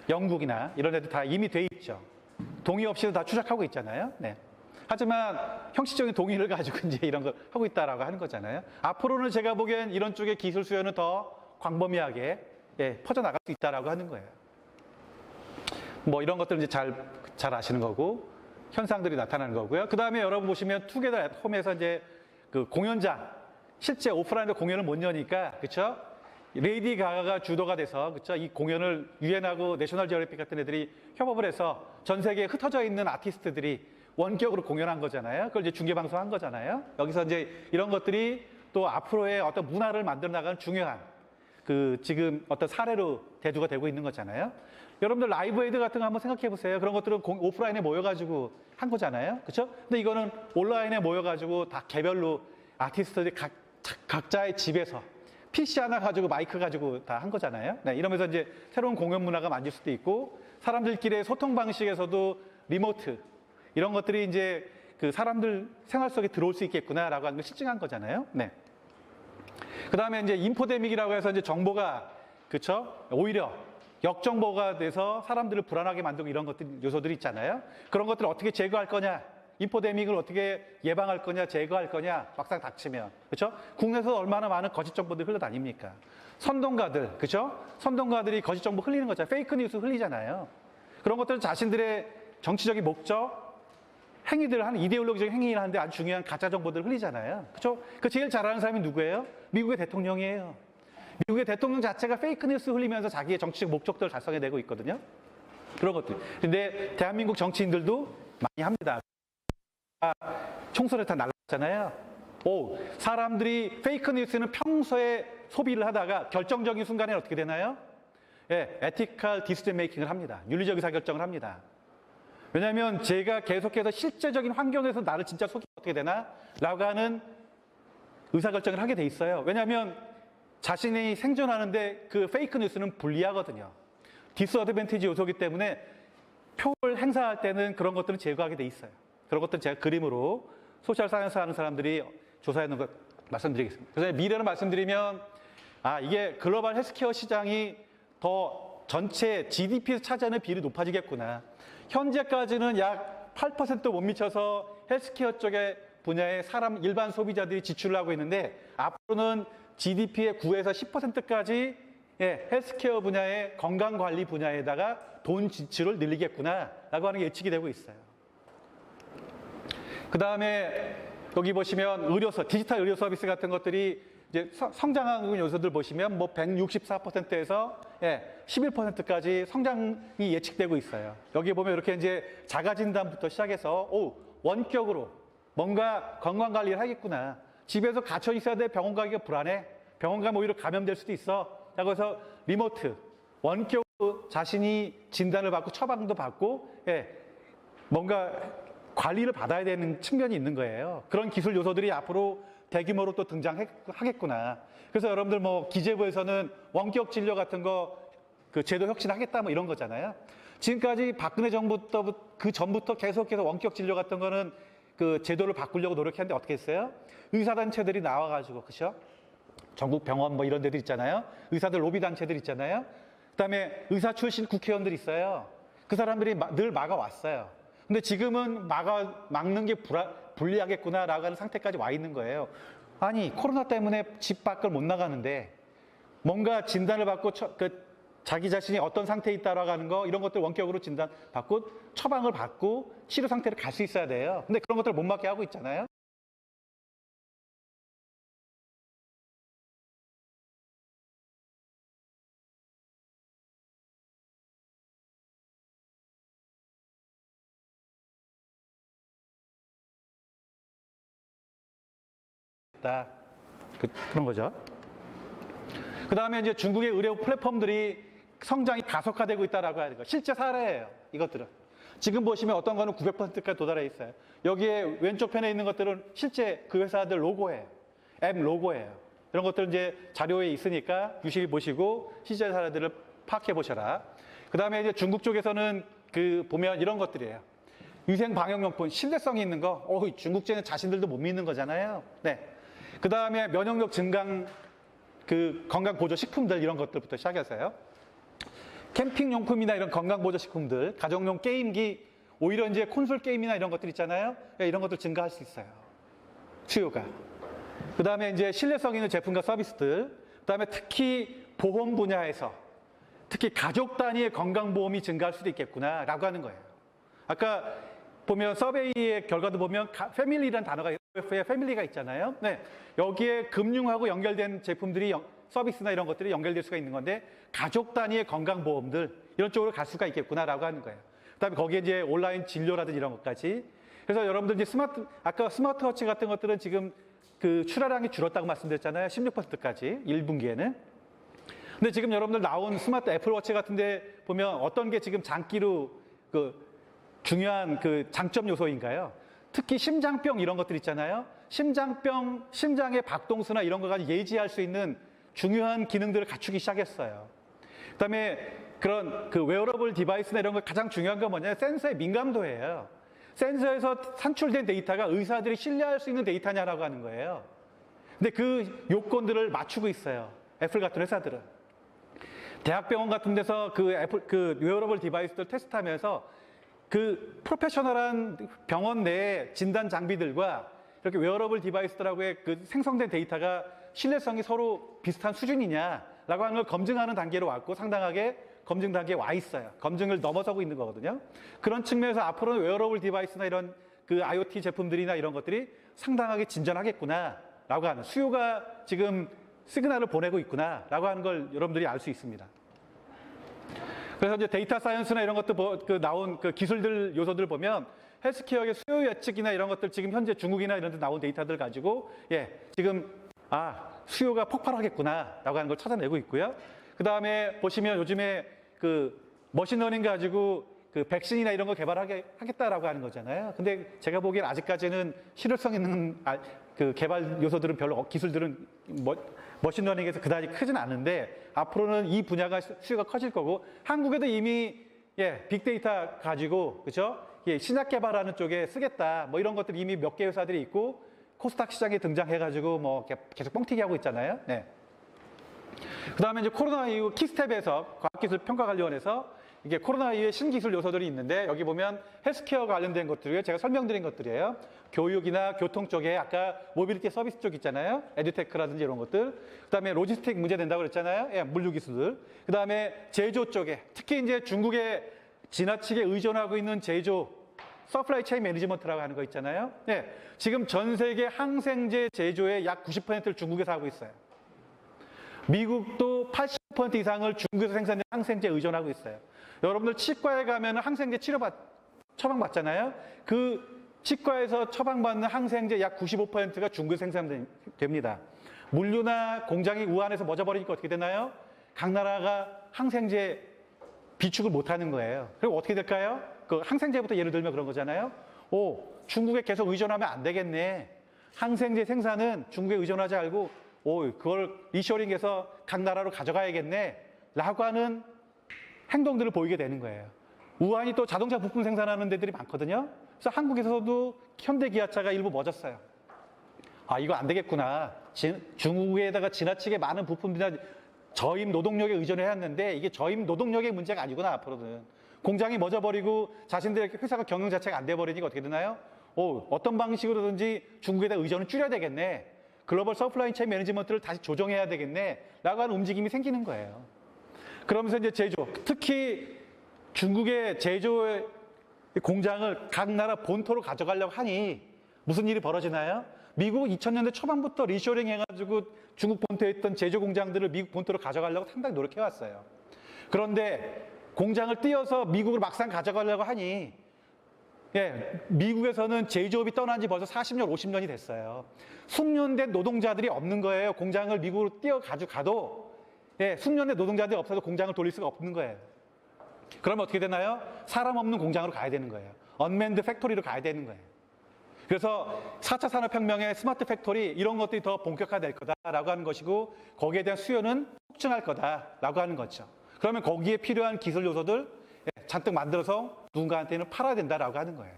영국이나 이런 데도 다 이미 돼 있죠. 동의 없이도 다 추적하고 있잖아요. 네. 하지만 형식적인 동의를 가지고 이제 이런 걸 하고 있다라고 하는 거잖아요. 앞으로는 제가 보기엔 이런 쪽의 기술 수요는 더 광범위하게 퍼져나갈 수 있다라고 하는 거예요. 뭐 이런 것들 이제 잘 아시는 거고, 현상들이 나타나는 거고요. 그 다음에 여러분 보시면 투게더 앳 홈에서 이제 그 공연장, 실제 오프라인으로 공연을 못 여니까, 그렇죠? 레이디 가가가 주도가 돼서, 그렇죠? 이 공연을 유엔하고 내셔널 지오그래픽 같은 애들이 협업을 해서 전 세계에 흩어져 있는 아티스트들이 원격으로 공연한 거잖아요. 그걸 이제 중계 방송한 거잖아요. 여기서 이제 이런 것들이 또 앞으로의 어떤 문화를 만들어 나가는 중요한 지금 어떤 사례로 대두가 되고 있는 거잖아요. 여러분들 라이브 에이드 같은 거 한번 생각해 보세요. 그런 것들은 오프라인에 모여가지고 한 거잖아요. 그렇죠? 근데 이거는 온라인에 모여가지고 다 개별로 아티스트들이 각자의 집에서 PC 하나 가지고 마이크 가지고 다 한 거잖아요. 네, 이러면서 이제 새로운 공연 문화가 만들 수도 있고, 사람들끼리의 소통 방식에서도 리모트 이런 것들이 이제 그 사람들 생활 속에 들어올 수 있겠구나라고 하는 걸 실증한 거잖아요. 네. 그 다음에 이제 인포데믹이라고 해서 이제 정보가, 그쵸? 오히려 역정보가 돼서 사람들을 불안하게 만들고 이런 것들, 요소들이 있잖아요. 그런 것들을 어떻게 제거할 거냐? 인포데믹을 어떻게 예방할 거냐, 제거할 거냐, 막상 닥치면. 그쵸? 국내에서 얼마나 많은 거짓 정보들이 흘러다닙니까? 선동가들, 그쵸? 선동가들이 거짓 정보 흘리는 거잖아요. 페이크 뉴스 흘리잖아요. 그런 것들은 자신들의 정치적인 목적, 행위들을 하는, 이데올로기적인 행위를 하는데 아주 중요한 가짜 정보들을 흘리잖아요. 그렇죠? 그 제일 잘하는 사람이 누구예요? 미국의 대통령이에요. 미국의 대통령 자체가 페이크 뉴스 흘리면서 자기의 정치적 목적들을 달성해내고 있거든요. 그런 것들. 근데 대한민국 정치인들도 많이 합니다. 총선에 다 날랐잖아요. 사람들이 페이크 뉴스는 평소에 소비를 하다가 결정적인 순간에 어떻게 되나요? 에티컬 디시전 메이킹을 합니다. 윤리적 의사결정을 합니다. 왜냐하면 제가 계속해서 실제적인 환경에서 나를 진짜 속이면 어떻게 되나? 라고 하는 의사결정을 하게 돼 있어요. 왜냐하면 자신이 생존하는데 그 페이크 뉴스는 불리하거든요. 디스어드밴티지 요소이기 때문에 표를 행사할 때는 그런 것들은 제거하게 돼 있어요. 그런 것들은 제가 그림으로 소셜 사이언스 하는 사람들이 조사해 놓은 것 말씀드리겠습니다. 그래서 미래를 말씀드리면, 이게 글로벌 헬스케어 시장이 더 전체 GDP에서 차지하는 비율이 높아지겠구나. 현재까지는 약 8% 못 미쳐서 헬스케어 쪽의 분야에 일반 소비자들이 지출을 하고 있는데, 앞으로는 GDP의 9에서 10%까지 헬스케어 분야의 건강관리 분야에다가 돈 지출을 늘리겠구나라고 하는 게 예측이 되고 있어요. 그 다음에 여기 보시면 디지털 의료 서비스 같은 것들이 이제 성장하는 요소들 보시면 뭐 164%에서 11%까지 성장이 예측되고 있어요. 여기 보면 이렇게 이제 자가진단부터 시작해서 원격으로 뭔가 건강관리를 하겠구나. 집에서 갇혀 있어야 돼. 병원 가기가 불안해. 병원 가면 오히려 감염될 수도 있어. 라고 해서 리모트, 원격으로 자신이 진단을 받고 처방도 받고 뭔가 관리를 받아야 되는 측면이 있는 거예요. 그런 기술 요소들이 앞으로 대규모로 또 등장하겠구나. 그래서 여러분들 뭐 기재부에서는 원격 진료 같은 거 그 제도 혁신하겠다 뭐 이런 거잖아요. 지금까지 박근혜 정부부터 그 전부터 계속해서 원격 진료 같은 거는 그 제도를 바꾸려고 노력했는데 어떻게 했어요? 의사단체들이 나와가지고, 그죠? 전국 병원 뭐 이런 데들 있잖아요. 의사들 로비 단체들 있잖아요. 그다음에 의사 출신 국회의원들 있어요. 그 사람들이 늘 막아왔어요. 근데 지금은 막는 게 불리하겠구나라고 하는 상태까지 와 있는 거예요. 아니, 코로나 때문에 집 밖을 못 나가는데 뭔가 진단을 받고 자기 자신이 어떤 상태에 있다라고 하는 거, 이런 것들 원격으로 진단받고 처방을 받고 치료 상태를 갈 수 있어야 돼요. 근데 그런 것들을 못 맡게 하고 있잖아요. 있다. 그런 거죠. 그 다음에 이제 중국의 의료 플랫폼들이 성장이 가속화되고 있다라고 하는 거. 실제 사례예요. 이것들은. 지금 보시면 어떤 거는 900%까지 도달해 있어요. 여기에 왼쪽 편에 있는 것들은 실제 그 회사들 로고예요. 앱 로고예요. 이런 것들은 이제 자료에 있으니까 유심히 보시고 실제 사례들을 파악해 보셔라. 그 다음에 이제 중국 쪽에서는 보면 이런 것들이에요. 위생 방역용품, 신뢰성이 있는 거. 중국제는 자신들도 못 믿는 거잖아요. 네. 그 다음에 면역력 증강, 건강 보조 식품들 이런 것들부터 시작해서요. 캠핑용품이나 이런 건강 보조 식품들, 가정용 게임기, 오히려 이제 콘솔 게임이나 이런 것들 있잖아요. 이런 것들 증가할 수 있어요. 수요가. 그 다음에 이제 신뢰성 있는 제품과 서비스들. 그 다음에 특히 보험 분야에서 특히 가족 단위의 건강보험이 증가할 수도 있겠구나라고 하는 거예요. 아까 보면 서베이의 결과도 보면 패밀리라는 단어가 패밀리가 있잖아요. 네. 여기에 금융하고 연결된 제품들이 서비스나 이런 것들이 연결될 수가 있는 건데 가족 단위의 건강보험들 이런 쪽으로 갈 수가 있겠구나라고 하는 거예요. 그다음에 거기에 이제 온라인 진료라든지 이런 것까지. 그래서 여러분들 이제 아까 스마트워치 같은 것들은 지금 출하량이 줄었다고 말씀드렸잖아요. 16%까지 1분기에는. 근데 지금 여러분들 나온 스마트 애플워치 같은데 보면 어떤 게 지금 장기로 중요한 장점 요소인가요? 특히 심장병 이런 것들 있잖아요. 심장병, 심장의 박동수나 이런 거 가지고 예지할 수 있는 중요한 기능들을 갖추기 시작했어요. 그다음에 그런 웨어러블 디바이스나 이런 거 가장 중요한 건 뭐냐면 센서의 민감도예요. 센서에서 산출된 데이터가 의사들이 신뢰할 수 있는 데이터냐라고 하는 거예요. 근데 그 요건들을 맞추고 있어요. 애플 같은 회사들은. 대학병원 같은 데서 웨어러블 디바이스들 테스트하면서 프로페셔널한 병원 내 진단 장비들과 이렇게 웨어러블 디바이스들하고의 생성된 데이터가 신뢰성이 서로 비슷한 수준이냐라고 하는 걸 검증하는 단계로 왔고 상당하게 검증 단계에 와 있어요. 검증을 넘어서고 있는 거거든요. 그런 측면에서 앞으로는 웨어러블 디바이스나 이런 IoT 제품들이나 이런 것들이 상당하게 진전하겠구나라고 하는 수요가 지금 시그널을 보내고 있구나라고 하는 걸 여러분들이 알 수 있습니다. 그래서 이제 데이터 사이언스나 이런 것도 나온 기술들 요소들 보면 헬스케어의 수요 예측이나 이런 것들 지금 현재 중국이나 이런 데 나온 데이터들 가지고 지금 수요가 폭발하겠구나라고 하는 걸 찾아내고 있고요. 그 다음에 보시면 요즘에 머신러닝 가지고 백신이나 이런 거 개발하겠다라고 하는 거잖아요. 근데 제가 보기엔 아직까지는 실효성 있는 개발 요소들은 별로 기술들은 머신러닝에서 그다지 크진 않은데 앞으로는 이 분야가 수요가 커질 거고 한국에도 이미 빅데이터 가지고 그렇죠? 신약 개발하는 쪽에 쓰겠다 뭐 이런 것들이 이미 몇 개 회사들이 있고 코스닥 시장에 등장해가지고 뭐 계속 뻥튀기 하고 있잖아요. 네. 그다음에 이제 코로나 이후 키스텝에서 과학기술평가관리원에서 이게 코로나 이후에 신기술 요소들이 있는데 여기 보면 헬스케어 관련된 것들이에요. 제가 설명드린 것들이에요. 교육이나 교통 쪽에 아까 모빌리티 서비스 쪽 있잖아요. 에듀테크라든지 이런 것들. 그다음에 로지스틱 문제 된다고 그랬잖아요. 물류기술들. 그다음에 제조 쪽에 특히 이제 중국에 지나치게 의존하고 있는 제조 서플라이 체인 매니지먼트라고 하는 거 있잖아요. 지금 전 세계 항생제 제조의 약 90%를 중국에서 하고 있어요. 미국도 80% 이상을 중국에서 생산된 항생제에 의존하고 있어요. 여러분들 치과에 가면 항생제 처방받잖아요. 치과에서 처방받는 항생제 약 95%가 중국에서 생산됩니다. 물류나 공장이 우한에서 멎어버리니까 어떻게 되나요? 각 나라가 항생제 비축을 못하는 거예요. 그리고 어떻게 될까요? 항생제부터 예를 들면 그런 거잖아요. 중국에 계속 의존하면 안 되겠네. 항생제 생산은 중국에 의존하지 말고 그걸 리쇼링해서 각 나라로 가져가야겠네. 라고 하는 행동들을 보이게 되는 거예요. 우한이 또 자동차 부품 생산하는 데들이 많거든요. 그래서 한국에서도 현대기아차가 일부 멎었어요. 이거 안 되겠구나. 중국에다가 지나치게 많은 부품들이나 저임 노동력에 의존해야 했는데 이게 저임 노동력의 문제가 아니구나 앞으로는. 공장이 멎어버리고 자신들의 회사가 경영 자체가 안 돼버리니까 어떻게 되나요? 어떤 방식으로든지 중국에다 의존을 줄여야 되겠네. 글로벌 서플라이 체인 매니지먼트를 다시 조정해야 되겠네. 라고 하는 움직임이 생기는 거예요. 그러면서 이제 제조, 특히 중국의 제조 공장을 각 나라 본토로 가져가려고 하니 무슨 일이 벌어지나요? 미국은 2000년대 초반부터 리쇼링 해가지고 중국 본토에 있던 제조 공장들을 미국 본토로 가져가려고 상당히 노력해왔어요. 그런데 공장을 띄어서 미국으로 막상 가져가려고 하니 예, 미국에서는 제조업이 떠난 지 벌써 40년, 50년이 됐어요. 숙련된 노동자들이 없는 거예요. 공장을 미국으로 뛰어가지고 가도, 예, 숙련된 노동자들이 없어서 공장을 돌릴 수가 없는 거예요. 그러면 어떻게 되나요? 사람 없는 공장으로 가야 되는 거예요. 언맨드 팩토리로 가야 되는 거예요. 그래서 4차 산업혁명의 스마트 팩토리 이런 것들이 더 본격화될 거다라고 하는 것이고 거기에 대한 수요는 폭증할 거다라고 하는 거죠. 그러면 거기에 필요한 기술 요소들 잔뜩 만들어서 누군가한테는 팔아야 된다라고 하는 거예요.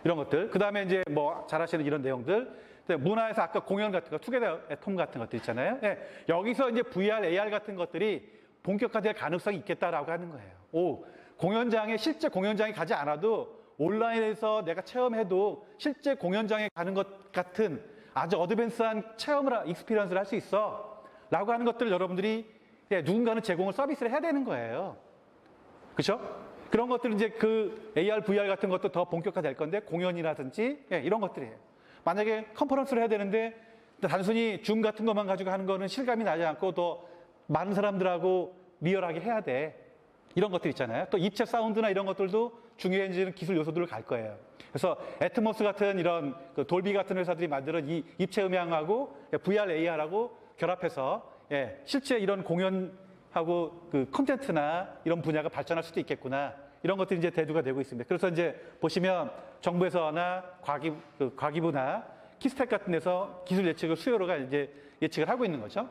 이런 것들. 그 다음에 이제 뭐 잘 아시는 이런 내용들. 문화에서 아까 공연 같은 거, 투게더 앳홈 같은 것들 있잖아요. 여기서 이제 VR, AR 같은 것들이 본격화될 가능성이 있겠다라고 하는 거예요. 오, 공연장에 실제 공연장에 가지 않아도 온라인에서 내가 체험해도 실제 공연장에 가는 것 같은 아주 어드밴스한 체험을, 익스피리언스를 할 수 있어. 라고 하는 것들을 여러분들이 누군가는 제공을 서비스를 해야 되는 거예요. 그렇죠? 그런 것들은 이제 그 AR, VR 같은 것도 더 본격화될 건데 공연이라든지 이런 것들이에요. 만약에 컨퍼런스를 해야 되는데 단순히 줌 같은 것만 가지고 하는 거는 실감이 나지 않고 더 많은 사람들하고 리얼하게 해야 돼. 이런 것들 있잖아요. 또 입체 사운드나 이런 것들도 중요해지는 기술 요소들을 갈 거예요. 그래서 애트모스 같은 이런 그 돌비 같은 회사들이 만드는 이 입체 음향하고 VR, AR하고 결합해서 실제 이런 공연하고 그 콘텐츠나 이런 분야가 발전할 수도 있겠구나. 이런 것들이 이제 대두가 되고 있습니다. 그래서 이제 보시면 정부에서나 과기부나 키스텍 같은 데서 기술 예측을 수요로가 이제 예측을 하고 있는 거죠.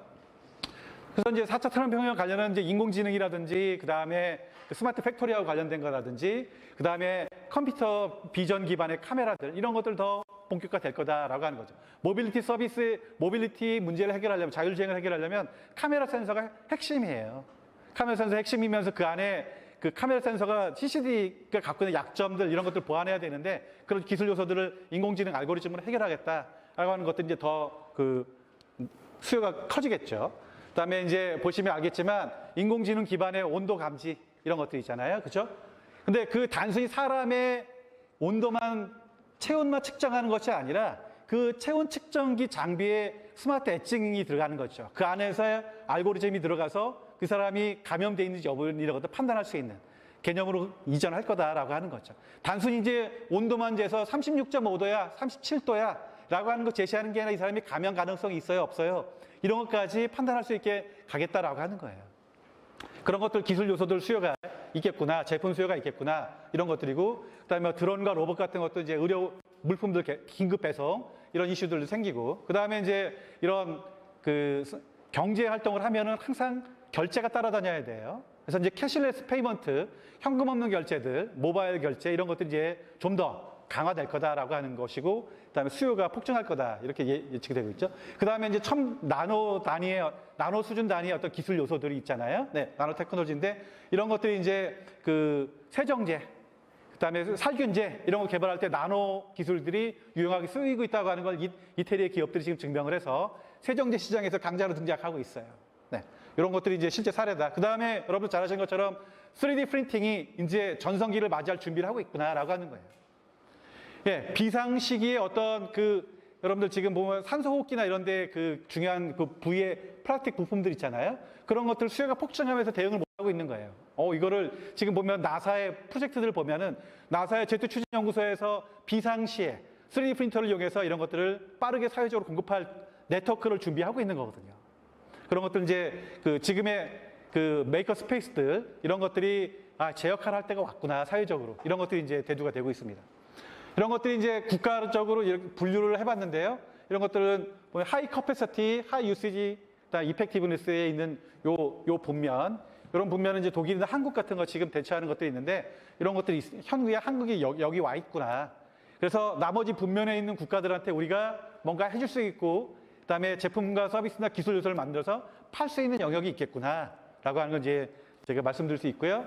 그래서 이제 4차 산업혁명 관련한 이제 인공지능이라든지, 그 다음에 스마트 팩토리하고 관련된 거라든지, 그 다음에 컴퓨터 비전 기반의 카메라들, 이런 것들 더 본격화될 거다라고 하는 거죠. 모빌리티 서비스, 모빌리티 문제를 해결하려면, 자율주행을 해결하려면 카메라 센서가 핵심이에요. 카메라 센서 핵심이면서 그 안에 그 카메라 센서가 CCD가 갖고 있는 약점들, 이런 것들을 보완해야 되는데, 그런 기술 요소들을 인공지능 알고리즘으로 해결하겠다라고 하는 것들이 이제 더 그 수요가 커지겠죠. 그다음에 이제 보시면 알겠지만 인공지능 기반의 온도 감지 이런 것들 있잖아요. 그렇죠? 근데 그 단순히 사람의 온도만 체온만 측정하는 것이 아니라 그 체온 측정기 장비에 스마트 엣징이 들어가는 거죠. 그 안에서 알고리즘이 들어가서 그 사람이 감염돼 있는지 여부는 이런 것도 판단할 수 있는 개념으로 이전할 거다라고 하는 거죠. 단순히 이제 온도만 재서 36.5도야, 37도야 라고 하는 거 제시하는 게 아니라 이 사람이 감염 가능성이 있어요, 없어요? 이런 것까지 판단할 수 있게 가겠다라고 하는 거예요. 그런 것들 기술 요소들 수요가 있겠구나, 제품 수요가 있겠구나 이런 것들이고, 그다음에 드론과 로봇 같은 것도 이제 의료 물품들 긴급 배송 이런 이슈들도 생기고, 그다음에 이제 이런 그 경제 활동을 하면은 항상 결제가 따라다녀야 돼요. 그래서 이제 캐시레스 페이먼트, 현금 없는 결제들, 모바일 결제 이런 것들이 이제 좀 더 강화될 거다라고 하는 것이고, 그다음에 수요가 폭증할 거다 이렇게 예측이 되고 있죠. 그다음에 이제 나노 단위의 나노 수준 단위의 어떤 기술 요소들이 있잖아요. 나노 테크놀로지인데 이런 것들이 이제 그 세정제, 그다음에 살균제 이런 거 개발할 때 나노 기술들이 유용하게 쓰이고 있다고 하는 걸 이태리의 기업들이 지금 증명을 해서 세정제 시장에서 강자로 등장하고 있어요. 이런 것들이 이제 실제 사례다. 그다음에 여러분 잘 아시는 것처럼 3D 프린팅이 이제 전성기를 맞이할 준비를 하고 있구나라고 하는 거예요. 비상시기에 어떤 여러분들 지금 보면 산소호흡기나 이런 데 그 중요한 그 부위의 플라스틱 부품들 있잖아요. 그런 것들 수요가 폭증하면서 대응을 못 하고 있는 거예요. 이거를 지금 보면 나사의 프로젝트들을 보면은 나사의 제트 추진 연구소에서 비상시에 3D 프린터를 이용해서 이런 것들을 빠르게 사회적으로 공급할 네트워크를 준비하고 있는 거거든요. 그런 것들 이제 지금의 메이커 스페이스들 이런 것들이 제 역할을 할 때가 왔구나 사회적으로 이런 것들이 이제 대두가 되고 있습니다. 이런 것들이 이제 국가적으로 이렇게 분류를 해봤는데요. 이런 것들은 하이 커패시티, 하이 유시지, 이펙티브니스에 있는 요 분면, 이런 분면은 이제 독일이나 한국 같은 거 지금 대처하는 것들이 있는데 이런 것들이 현구에 한국이 여기 와 있구나. 그래서 나머지 분면에 있는 국가들한테 우리가 뭔가 해줄 수 있고, 그다음에 제품과 서비스나 기술 요소를 만들어서 팔 수 있는 영역이 있겠구나라고 하는 건 이제 제가 말씀드릴 수 있고요.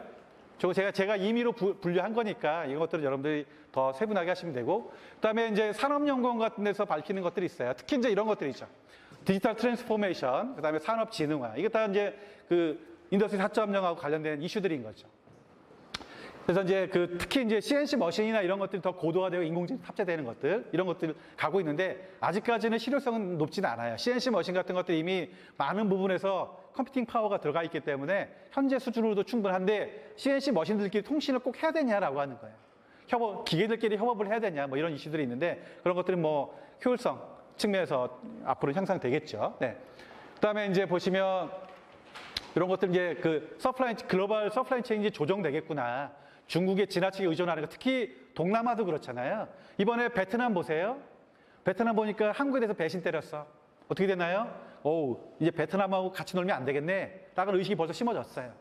제가 임의로 분류한 거니까 이것들은 여러분들이 더 세분하게 하시면 되고, 그다음에 이제 산업연구원 같은 데서 밝히는 것들이 있어요. 특히 이제 이런 것들이죠. 디지털 트랜스포메이션, 그다음에 산업진흥화. 이게 다 이제 인더스트리 4.0하고 관련된 이슈들인 거죠. 그래서 이제 특히 이제 CNC 머신이나 이런 것들이 더 고도화되고 인공지능 탑재되는 것들, 이런 것들 가고 있는데 아직까지는 실효성은 높지는 않아요. CNC 머신 같은 것들이 이미 많은 부분에서 컴퓨팅 파워가 들어가 있기 때문에 현재 수준으로도 충분한데 CNC 머신들끼리 통신을 꼭 해야 되냐라고 하는 거예요. 기계들끼리 협업을 해야 되냐, 뭐 이런 이슈들이 있는데 그런 것들은 뭐 효율성 측면에서 앞으로 향상되겠죠. 네. 그다음에 이제 보시면 이런 것들 이제 그 글로벌 서플라이 체인이 조정되겠구나. 중국에 지나치게 의존하는 거, 특히 동남아도 그렇잖아요. 이번에 베트남 보세요. 베트남 보니까 한국에 대해서 배신 때렸어. 어떻게 되나요? 이제 베트남하고 같이 놀면 안 되겠네. 라는 의식이 벌써 심어졌어요.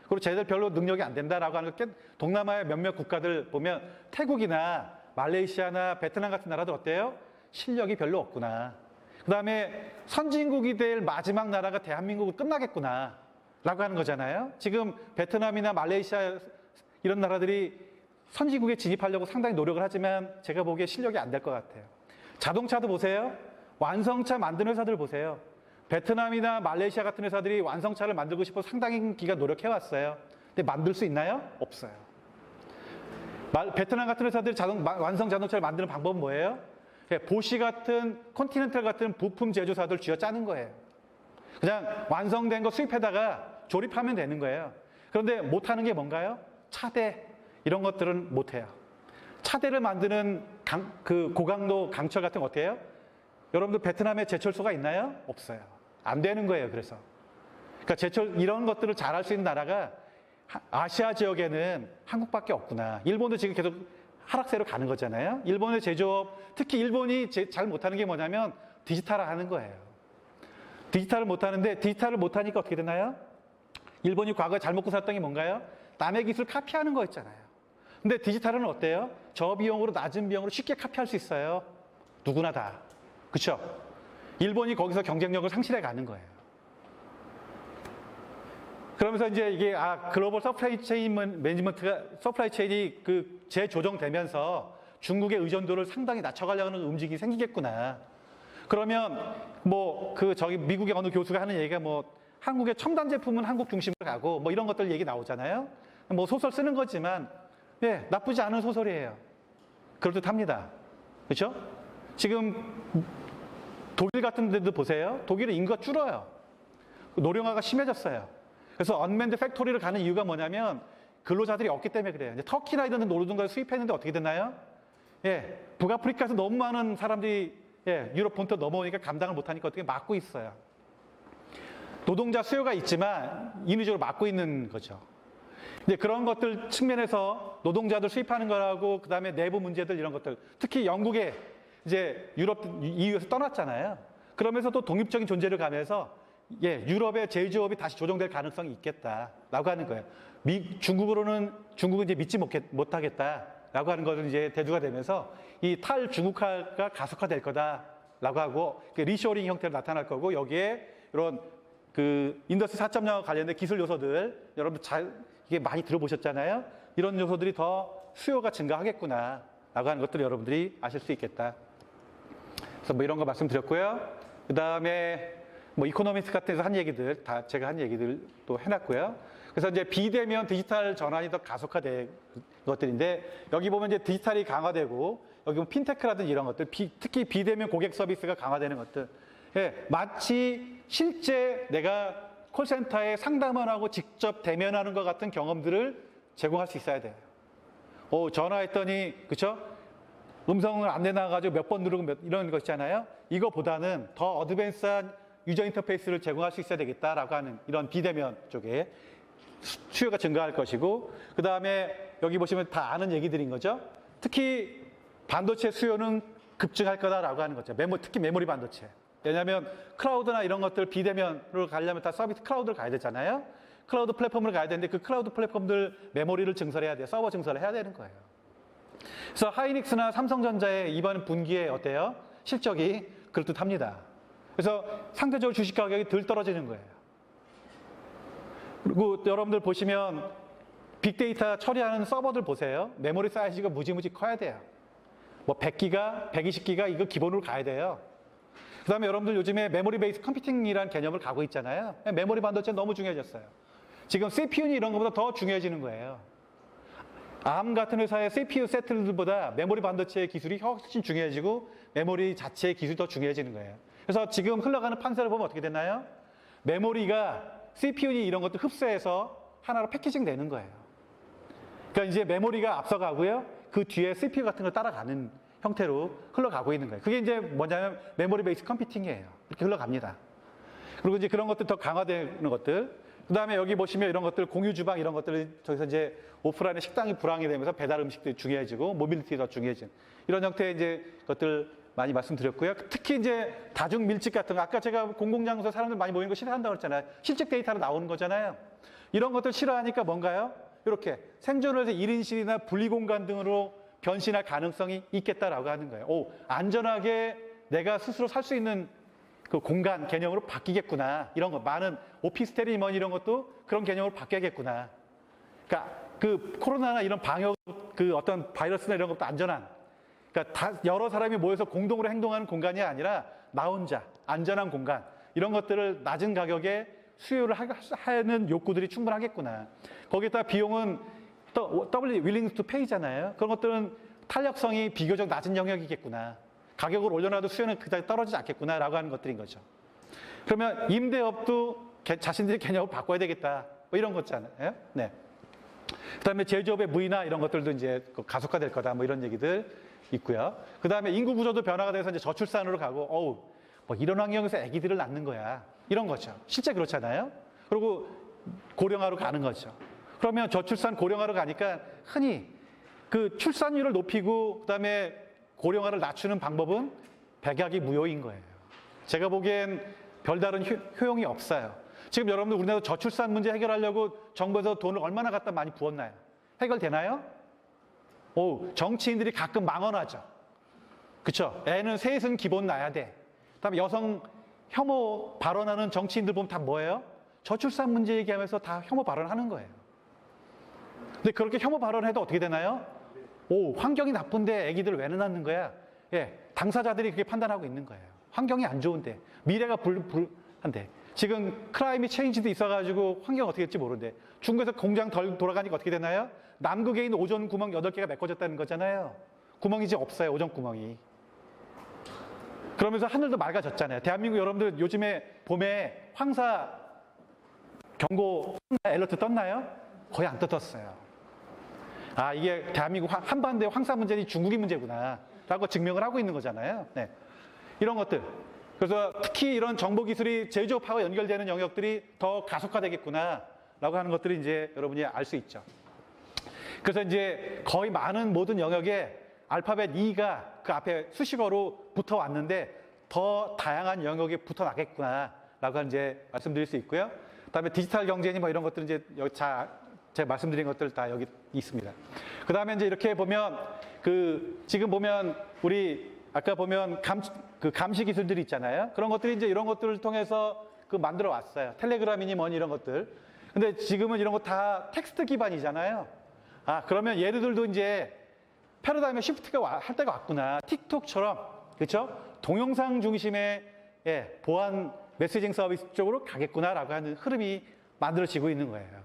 그리고 쟤들 별로 능력이 안 된다라고 하는 게 동남아의 몇몇 국가들 보면 태국이나 말레이시아나 베트남 같은 나라들 어때요? 실력이 별로 없구나. 그 다음에 선진국이 될 마지막 나라가 대한민국은 끝나겠구나. 라고 하는 거잖아요. 지금 베트남이나 말레이시아 이런 나라들이 선진국에 진입하려고 상당히 노력을 하지만 제가 보기에 실력이 안 될 것 같아요. 자동차도 보세요. 완성차 만드는 회사들 보세요. 베트남이나 말레이시아 같은 회사들이 완성차를 만들고 싶어서 상당히 기간 노력해왔어요. 근데 만들 수 있나요? 없어요. 베트남 같은 회사들이 완성 자동차를 만드는 방법은 뭐예요? 보시 같은 컨티넨탈 같은 부품 제조사들 쥐어짜는 거예요. 그냥 완성된 거 수입해다가 조립하면 되는 거예요. 그런데 못하는 게 뭔가요? 차대 이런 것들은 못해요. 차대를 만드는 그 고강도 강철 같은 거 어때요? 여러분들 베트남에 제철소가 있나요? 없어요. 안 되는 거예요. 그래서 그러니까 이런 것들을 잘할 수 있는 나라가 아시아 지역에는 한국밖에 없구나. 일본도 지금 계속 하락세로 가는 거잖아요. 일본의 제조업, 특히 일본이 잘 못하는 게 뭐냐면 디지털화하는 거예요. 디지털을 못하는데 디지털을 못하니까 어떻게 되나요? 일본이 과거에 잘 먹고 살았던 게 뭔가요? 남의 기술 카피하는 거였잖아요. 근데 디지털은 어때요? 저비용으로 낮은 비용으로 쉽게 카피할 수 있어요. 누구나 다. 그렇죠? 일본이 거기서 경쟁력을 상실해 가는 거예요. 그러면서 이제 이게 글로벌 서플라이 체인 매니지먼트가 서플라이 체인이 재조정되면서 중국의 의존도를 상당히 낮춰가려는 움직임이 생기겠구나. 그러면 미국의 어느 교수가 하는 얘기가 한국의 첨단 제품은 한국 중심으로 가고 이런 것들 얘기 나오잖아요. 소설 쓰는 거지만 나쁘지 않은 소설이에요. 그럴듯합니다. 그렇죠? 지금 독일 같은 데도 보세요. 독일은 인구가 줄어요. 노령화가 심해졌어요. 그래서 언맨드 팩토리를 가는 이유가 뭐냐면 근로자들이 없기 때문에 그래요. 이제 터키나 이런 데 노동자를 수입했는데 어떻게 됐나요? 북아프리카에서 너무 많은 사람들이 유럽 본토 넘어오니까 감당을 못하니까 어떻게 막고 있어요. 노동자 수요가 있지만 인위적으로 막고 있는 거죠. 이제 그런 것들 측면에서 노동자들 수입하는 거라고 그다음에 내부 문제들 이런 것들 특히 영국에 이제 유럽 EU에서 떠났잖아요. 그러면서 또 독립적인 존재를 가면서 유럽의 제조업이 다시 조정될 가능성이 있겠다라고 하는 거예요. 중국은 이제 믿지 못하겠다라고 하는 것은 이제 대두가 되면서 이 탈중국화가 가속화될 거다라고 하고 리쇼링 형태로 나타날 거고 여기에 이런 인더스트리 4.0과 관련된 기술 요소들 여러분들 이게 많이 들어보셨잖아요. 이런 요소들이 더 수요가 증가하겠구나라고 하는 것들을 여러분들이 아실 수 있겠다. 그래서 이런 거 말씀드렸고요. 그 다음에 이코노미스트 같은 데서 한 얘기들 다 제가 한 얘기들 또 해놨고요. 그래서 이제 비대면 디지털 전환이 더 가속화된 것들인데 여기 보면 이제 디지털이 강화되고 여기 보면 핀테크라든지 이런 것들 특히 비대면 고객 서비스가 강화되는 것들 마치 실제 내가 콜센터에 상담을 하고 직접 대면하는 것 같은 경험들을 제공할 수 있어야 돼요. 전화했더니 그렇죠? 음성을 안내 나가지고 몇 번 누르고 이런 거 있잖아요. 이거보다는 더 어드밴스한 유저 인터페이스를 제공할 수 있어야 되겠다라고 하는 이런 비대면 쪽에 수요가 증가할 것이고 그 다음에 여기 보시면 다 아는 얘기들인 거죠. 특히 반도체 수요는 급증할 거다라고 하는 거죠. 특히 메모리 반도체. 왜냐하면 클라우드나 이런 것들 비대면으로 가려면 다 서비스 클라우드를 가야 되잖아요. 클라우드 플랫폼을 가야 되는데 그 클라우드 플랫폼들 메모리를 증설해야 돼요. 서버 증설을 해야 되는 거예요. 그래서 하이닉스나 삼성전자의 이번 분기에 어때요? 실적이 그럴듯합니다. 그래서 상대적으로 주식 가격이 덜 떨어지는 거예요. 그리고 여러분들 보시면 빅데이터 처리하는 서버들 보세요. 메모리 사이즈가 무지무지 커야 돼요. 100기가, 120기가 이거 기본으로 가야 돼요. 그 다음에 여러분들 요즘에 메모리 베이스 컴퓨팅이라는 개념을 가고 있잖아요. 메모리 반도체 너무 중요해졌어요. 지금 CPU는 이런 것보다 더 중요해지는 거예요. ARM 같은 회사의 CPU 세트들보다 메모리 반도체의 기술이 훨씬 중요해지고 메모리 자체의 기술이 더 중요해지는 거예요. 그래서 지금 흘러가는 판세를 보면 어떻게 되나요? 메모리가 CPU니 이런 것들 흡수해서 하나로 패키징 되는 거예요. 그러니까 이제 메모리가 앞서가고요. 그 뒤에 CPU 같은 걸 따라가는 형태로 흘러가고 있는 거예요. 그게 이제 뭐냐면 메모리 베이스 컴퓨팅이에요. 이렇게 흘러갑니다. 그리고 이제 그런 것들 더 강화되는 것들. 그 다음에 여기 보시면 이런 것들 공유 주방 이런 것들을 저기서 이제 오프라인의 식당이 불황이 되면서 배달 음식들이 중요해지고 모빌리티가 중요해진 이런 형태의 이제 것들 많이 말씀드렸고요. 특히 이제 다중 밀집 같은 거 아까 제가 공공장소 사람들 많이 모이는 거 싫어한다고 그랬잖아요. 실직 데이터로 나오는 거잖아요. 이런 것들 싫어하니까 뭔가요? 이렇게 생존을 해서 1인실이나 분리공간 등으로 변신할 가능성이 있겠다라고 하는 거예요. 오, 안전하게 내가 스스로 살 수 있는 그 공간 개념으로 바뀌겠구나. 이런 거 많은 오피스텔이 뭐 이런 것도 그런 개념으로 바뀌겠구나. 그러니까 그 코로나나 이런 방역 그 어떤 바이러스나 이런 것도 안전한. 그러니까 다 여러 사람이 모여서 공동으로 행동하는 공간이 아니라 나 혼자 안전한 공간 이런 것들을 낮은 가격에 수요를 하는 욕구들이 충분하겠구나. 거기다 비용은 또 willing to pay잖아요. 그런 것들은 탄력성이 비교적 낮은 영역이겠구나. 가격을 올려놔도 수요는 그다지 떨어지지 않겠구나라고 하는 것들인 거죠. 그러면 임대업도 자신들의 개념을 바꿔야 되겠다. 뭐 이런 거잖아요. 네. 그다음에 제조업의 무인화 이런 것들도 이제 가속화될 거다. 뭐 이런 얘기들 있고요. 그다음에 인구 구조도 변화가 돼서 이제 저출산으로 가고, 뭐 이런 환경에서 아기들을 낳는 거야. 이런 거죠. 실제 그렇잖아요. 그리고 고령화로 가는 거죠. 그러면 저출산 고령화로 가니까 흔히 그 출산율을 높이고 그다음에 고령화를 낮추는 방법은 백약이 무효인 거예요. 제가 보기엔 별다른 효용이 없어요. 지금 여러분들 우리나라 저출산 문제 해결하려고 정부에서 돈을 얼마나 갖다 많이 부었나요? 해결되나요? 정치인들이 가끔 망언하죠. 그렇죠? 애는 셋은 기본 낳아야 돼. 그다음에 여성 혐오 발언하는 정치인들 보면 다 뭐예요? 저출산 문제 얘기하면서 다 혐오 발언하는 거예요. 근데 그렇게 혐오 발언해도 어떻게 되나요? 환경이 나쁜데 아기들을 왜 낳는 거야? 예, 당사자들이 그렇게 판단하고 있는 거예요. 환경이 안 좋은데, 미래가 불한데. 지금 클라이밋 체인지도 있어가지고 환경 어떻게 될지 모르는데 중국에서 공장 덜 돌아가니까 어떻게 되나요? 남극에 있는 오존 구멍 8개가 메꿔졌다는 거잖아요. 구멍이 이제 없어요, 오존 구멍이. 그러면서 하늘도 맑아졌잖아요. 대한민국 여러분들 요즘에 봄에 황사 경고 알러트 떴나요? 거의 안 떴어요. 이게 대한민국 한반도의 황사 문제는 중국이 문제구나 라고 증명을 하고 있는 거잖아요. 네. 이런 것들. 그래서 특히 이런 정보기술이 제조업하고 연결되는 영역들이 더 가속화되겠구나 라고 하는 것들이 이제 여러분이 알 수 있죠. 그래서 이제 거의 많은 모든 영역에 알파벳 E가 그 앞에 수식어로 붙어 왔는데 더 다양한 영역에 붙어 나겠구나 라고 이제 말씀드릴 수 있고요. 그 다음에 디지털 경제니 뭐 이런 것들은 이제 여기 제가 말씀드린 것들 다 여기 있습니다. 그 다음에 이제 이렇게 보면 지금 보면 우리 아까 보면 감시 기술들이 있잖아요. 그런 것들이 이제 이런 것들을 통해서 만들어 왔어요. 텔레그램이니 뭐니 이런 것들. 근데 지금은 이런 거 다 텍스트 기반이잖아요. 그러면 얘들도 이제 패러다임의 시프트가 할 때가 왔구나. 틱톡처럼, 그렇죠? 동영상 중심의 보안 메시징 서비스 쪽으로 가겠구나라고 하는 흐름이 만들어지고 있는 거예요.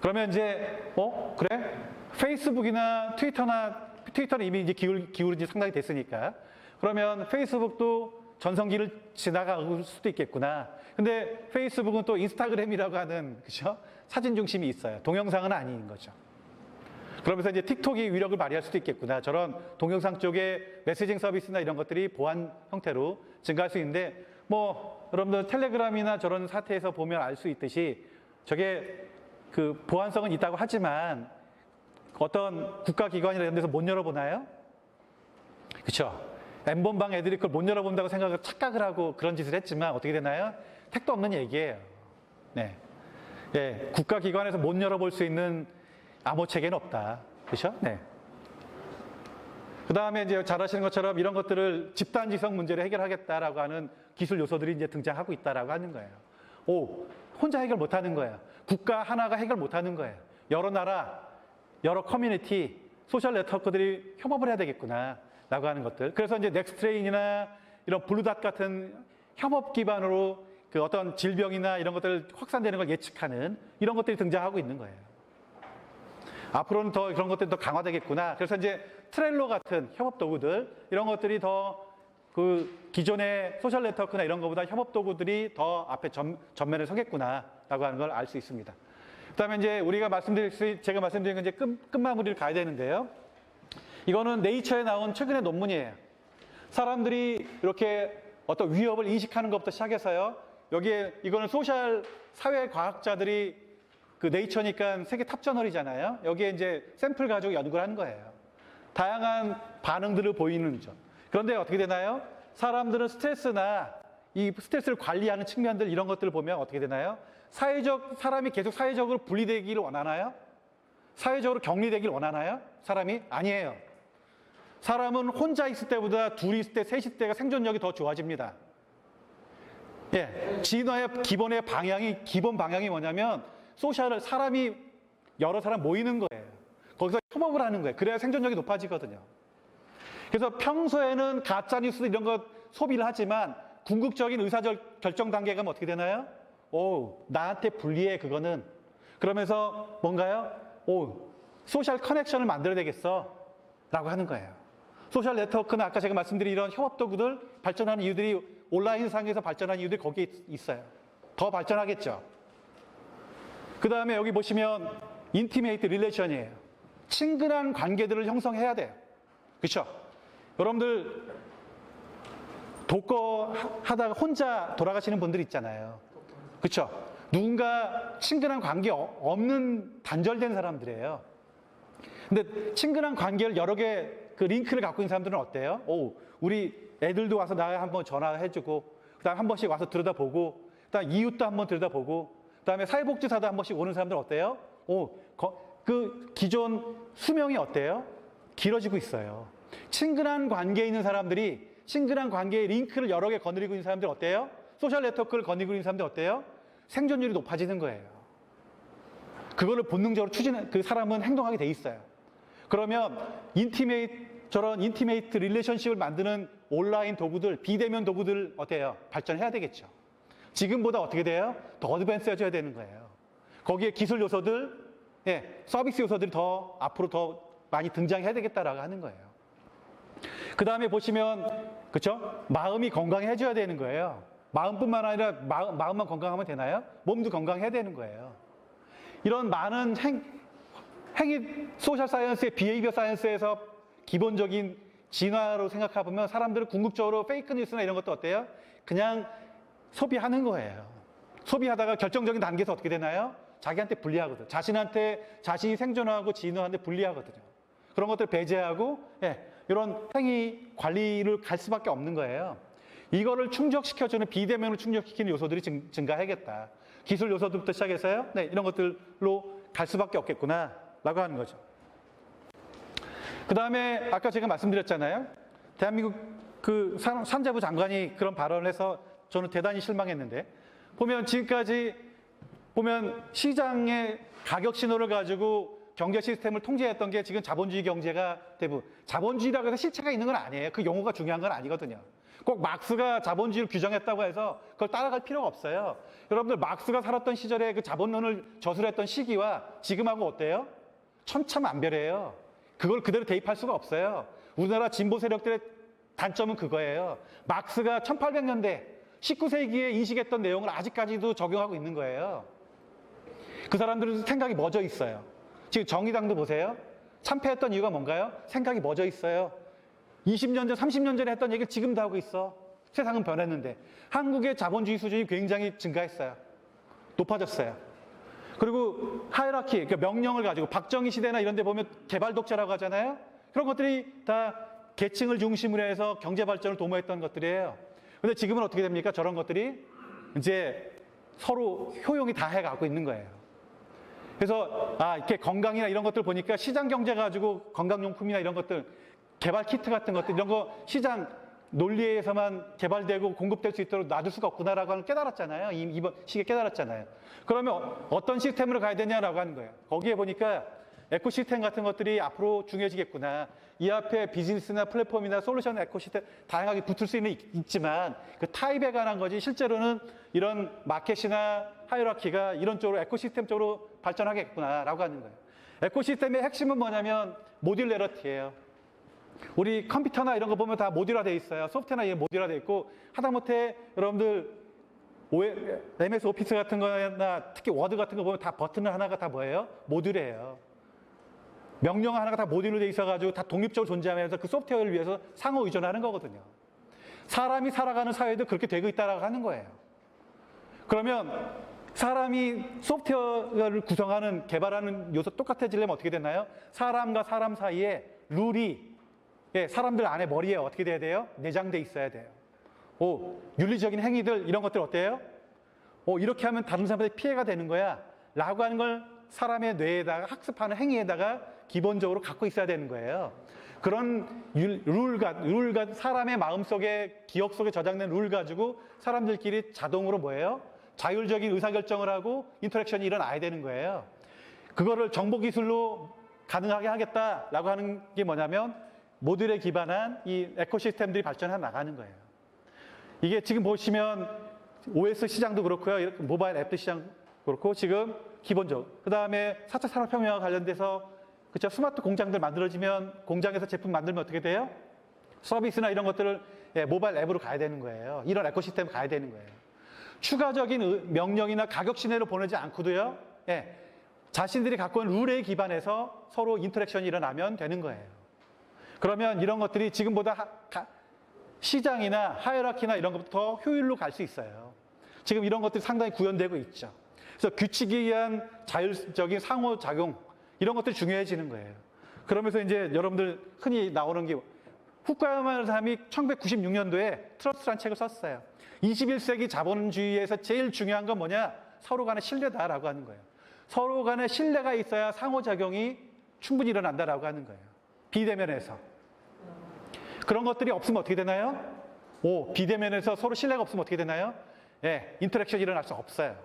그러면 이제 그래? 페이스북이나 트위터는 이미 이제 기울은 지 상당히 됐으니까. 그러면 페이스북도 전성기를 지나갈 수도 있겠구나. 근데 페이스북은 또 인스타그램이라고 하는, 그죠? 사진 중심이 있어요. 동영상은 아닌 거죠. 그러면서 이제 틱톡이 위력을 발휘할 수도 있겠구나. 저런 동영상 쪽의 메시징 서비스나 이런 것들이 보안 형태로 증가할 수 있는데, 여러분들 텔레그램이나 저런 사태에서 보면 알 수 있듯이 저게 보안성은 있다고 하지만 어떤 국가기관이나 이런 데서 못 열어보나요? 그렇죠? N번방 애들이 그걸 못 열어본다고 착각을 하고 그런 짓을 했지만 어떻게 되나요? 택도 없는 얘기예요. 네. 예, 국가기관에서 못 열어볼 수 있는 암호 체계는 없다. 그렇죠? 네. 그 다음에 이제 잘 아시는 것처럼 이런 것들을 집단지성 문제를 해결하겠다라고 하는 기술 요소들이 이제 등장하고 있다라고 하는 거예요. 혼자 해결 못 하는 거예요. 국가 하나가 해결 못 하는 거예요. 여러 나라, 여러 커뮤니티, 소셜 네트워크들이 협업을 해야 되겠구나 라고 하는 것들. 그래서 이제 넥스트레인이나 이런 블루닷 같은 협업 기반으로 어떤 질병이나 이런 것들 확산되는 걸 예측하는 이런 것들이 등장하고 있는 거예요. 앞으로는 더 그런 것들이 더 강화되겠구나. 그래서 이제 트렐로 같은 협업 도구들, 이런 것들이 더 기존의 소셜 네트워크나 이런 것보다 협업 도구들이 더 앞에 전면에 서겠구나라고 하는 걸 알 수 있습니다. 그 다음에 이제 제가 말씀드린 건 이제 끝마무리를 가야 되는데요. 이거는 네이처에 나온 최근의 논문이에요. 사람들이 이렇게 어떤 위협을 인식하는 것부터 시작해서요. 여기에 이거는 소셜 사회 과학자들이 그 네이처니까 세계 탑저널이잖아요. 여기에 이제 샘플 가지고 연구를 한 거예요. 다양한 반응들을 보이는 점. 그런데 어떻게 되나요? 사람들은 스트레스나 이 스트레스를 관리하는 측면들 이런 것들을 보면 어떻게 되나요? 사람이 계속 사회적으로 분리되기를 원하나요? 사회적으로 격리되기를 원하나요? 사람이? 아니에요. 사람은 혼자 있을 때보다 둘이 있을 때, 셋이 있을 때가 생존력이 더 좋아집니다. 예, 진화의 기본 방향이 뭐냐면 사람이 여러 사람 모이는 거예요. 거기서 협업을 하는 거예요. 그래야 생존력이 높아지거든요. 그래서 평소에는 가짜뉴스 이런 것 소비를 하지만 궁극적인 의사결정 단계가 어떻게 되나요? 나한테 불리해 그거는. 그러면서 뭔가요? 소셜 커넥션을 만들어야 되겠어 라고 하는 거예요. 소셜 네트워크는 아까 제가 말씀드린 이런 협업 도구들 발전하는 이유들이 온라인상에서 발전하는 이유들이 거기에 있어요. 더 발전하겠죠. 그 다음에 여기 보시면 인티메이트 릴레이션이에요. 친근한 관계들을 형성해야 돼요. 그렇죠? 여러분들 독거 하다가 혼자 돌아가시는 분들 있잖아요. 그렇죠? 누군가 친근한 관계 없는 단절된 사람들이에요. 근데 친근한 관계를 여러 개 그 링크를 갖고 있는 사람들은 어때요? 우리 애들도 와서 나 한번 전화해주고, 그다음 한 번씩 와서 들여다보고, 그다음 이웃도 한번 들여다보고, 그다음에 사회복지사도 한 번씩 오는 사람들 어때요? 그 기존 수명이 어때요? 길어지고 있어요. 친근한 관계에 있는 사람들이 친근한 관계의 링크를 여러 개 거느리고 있는 사람들 어때요? 소셜 네트워크를 거느리고 있는 사람들 어때요? 생존율이 높아지는 거예요. 그거를 본능적으로 그 사람은 행동하게 돼 있어요. 그러면 저런 인티메이트 릴레이션십을 만드는 온라인 도구들, 비대면 도구들 어때요? 발전해야 되겠죠. 지금보다 어떻게 돼요? 더 어드밴스해져야 되는 거예요. 거기에 기술 요소들, 서비스 요소들이 더 앞으로 더 많이 등장해야 되겠다라고 하는 거예요. 그 다음에 보시면, 그쵸? 마음이 건강해져야 되는 거예요. 마음뿐만 아니라 마음만 건강하면 되나요? 몸도 건강해야 되는 거예요. 이런 많은 행위, 소셜 사이언스의 비헤이비어 사이언스에서 기본적인 진화로 생각해보면 사람들은 궁극적으로 페이크 뉴스나 이런 것도 어때요? 그냥 소비하는 거예요. 소비하다가 결정적인 단계에서 어떻게 되나요? 자기한테 불리하거든요. 자신이 생존하고 진화하는데 불리하거든요. 그런 것들 배제하고, 이런 행위 관리를 갈 수밖에 없는 거예요. 이거를 충족시켜주는 비대면을 충족시키는 요소들이 증가해야겠다. 기술 요소들부터 시작해서요. 이런 것들로 갈 수밖에 없겠구나 라고 하는 거죠. 그 다음에 아까 제가 말씀드렸잖아요. 대한민국 그 산자부 장관이 그런 발언을 해서 저는 대단히 실망했는데, 보면 지금까지 시장의 가격 신호를 가지고 경제 시스템을 통제했던 게 지금 자본주의 경제가 대부분. 자본주의라고 해서 실체가 있는 건 아니에요. 그 용어가 중요한 건 아니거든요. 꼭 막스가 자본주의를 규정했다고 해서 그걸 따라갈 필요가 없어요. 여러분들 막스가 살았던 시절에 그 자본론을 저술했던 시기와 지금하고 어때요? 천차만별이에요. 그걸 그대로 대입할 수가 없어요. 우리나라 진보 세력들의 단점은 그거예요. 막스가 1800년대 19세기에 인식했던 내용을 아직까지도 적용하고 있는 거예요. 그 사람들은 생각이 멎어 있어요. 지금 정의당도 보세요. 참패했던 이유가 뭔가요? 생각이 멎어 있어요. 20년 전, 30년 전에 했던 얘기를 지금도 하고 있어. 세상은 변했는데. 한국의 자본주의 수준이 굉장히 증가했어요. 높아졌어요. 그리고 하이라키, 그러니까 명령을 가지고 박정희 시대나 이런 데 보면 개발 독재라고 하잖아요. 그런 것들이 다 계층을 중심으로 해서 경제 발전을 도모했던 것들이에요. 근데 지금은 어떻게 됩니까? 저런 것들이 이제 서로 효용이 다 해가고 있는 거예요. 그래서 이렇게 건강이나 이런 것들 보니까 시장 경제 가지고 건강용품이나 이런 것들, 개발 키트 같은 것들 이런 거 시장 논리에서만 개발되고 공급될 수 있도록 놔둘 수가 없구나라고 하는 깨달았잖아요. 이번 시기에 깨달았잖아요. 그러면 어떤 시스템으로 가야 되냐라고 하는 거예요. 거기에 보니까 에코시스템 같은 것들이 앞으로 중요해지겠구나. 이 앞에 비즈니스나 플랫폼이나 솔루션 에코시스템 다양하게 붙을 수는 있지만 그 타입에 관한 거지 실제로는 이런 마켓이나 하이라키가 이런 쪽으로 에코시스템 쪽으로 발전하겠구나라고 하는 거예요. 에코시스템의 핵심은 뭐냐면 모듈러리티예요. 우리 컴퓨터나 이런 거 보면 다 모듈화 돼 있어요. 소프트웨어나 이게 모듈화 돼 있고 하다못해 여러분들 MS 오피스 같은 거나 특히 워드 같은 거 보면 다 버튼 하나가 다 뭐예요? 모듈이에요. 명령 하나가 다 모듈로 돼 있어가지고 다 독립적으로 존재하면서 그 소프트웨어를 위해서 상호 의존하는 거거든요. 사람이 살아가는 사회도 그렇게 되고 있다라고 하는 거예요. 그러면 사람이 소프트웨어를 구성하는, 개발하는 요소 똑같아지려면 어떻게 되나요? 사람과 사람 사이에 룰이, 예, 사람들 안에 머리에 어떻게 돼야 돼요? 내장돼 있어야 돼요. 윤리적인 행위들, 이런 것들 어때요? 이렇게 하면 다른 사람들이 피해가 되는 거야. 라고 하는 걸 사람의 뇌에다가 학습하는 행위에다가 기본적으로 갖고 있어야 되는 거예요. 그런 룰과 사람의 마음속에, 기억 속에 저장된 룰 가지고 사람들끼리 자동으로 뭐예요? 자율적인 의사결정을 하고 인터랙션이 일어나야 되는 거예요. 그거를 정보기술로 가능하게 하겠다라고 하는 게 뭐냐면 모듈에 기반한 이 에코시스템들이 발전해 나가는 거예요. 이게 지금 보시면 OS 시장도 그렇고요. 이렇게 모바일 앱도 시장 그렇고 지금 기본적으로. 그 다음에 4차 산업혁명과 관련돼서 그렇죠. 스마트 공장들 만들어지면 공장에서 제품 만들면 어떻게 돼요? 서비스나 이런 것들을 모바일 앱으로 가야 되는 거예요. 이런 에코시스템 가야 되는 거예요. 추가적인 명령이나 가격 신호를 보내지 않고도요. 자신들이 갖고 있는 룰에 기반해서 서로 인터랙션이 일어나면 되는 거예요. 그러면 이런 것들이 지금보다 시장이나 하이라키나 이런 것부터 더 효율로 갈 수 있어요. 지금 이런 것들이 상당히 구현되고 있죠. 그래서 규칙에 의한 자율적인 상호작용, 이런 것들이 중요해지는 거예요. 그러면서 이제 여러분들 흔히 나오는 게 후쿠야마 사람이 1996년도에 트러스트라는 책을 썼어요. 21세기 자본주의에서 제일 중요한 건 뭐냐? 서로 간의 신뢰다라고 하는 거예요. 서로 간의 신뢰가 있어야 상호작용이 충분히 일어난다라고 하는 거예요. 비대면에서. 그런 것들이 없으면 어떻게 되나요? 비대면에서 서로 신뢰가 없으면 어떻게 되나요? 인터랙션이 일어날 수 없어요.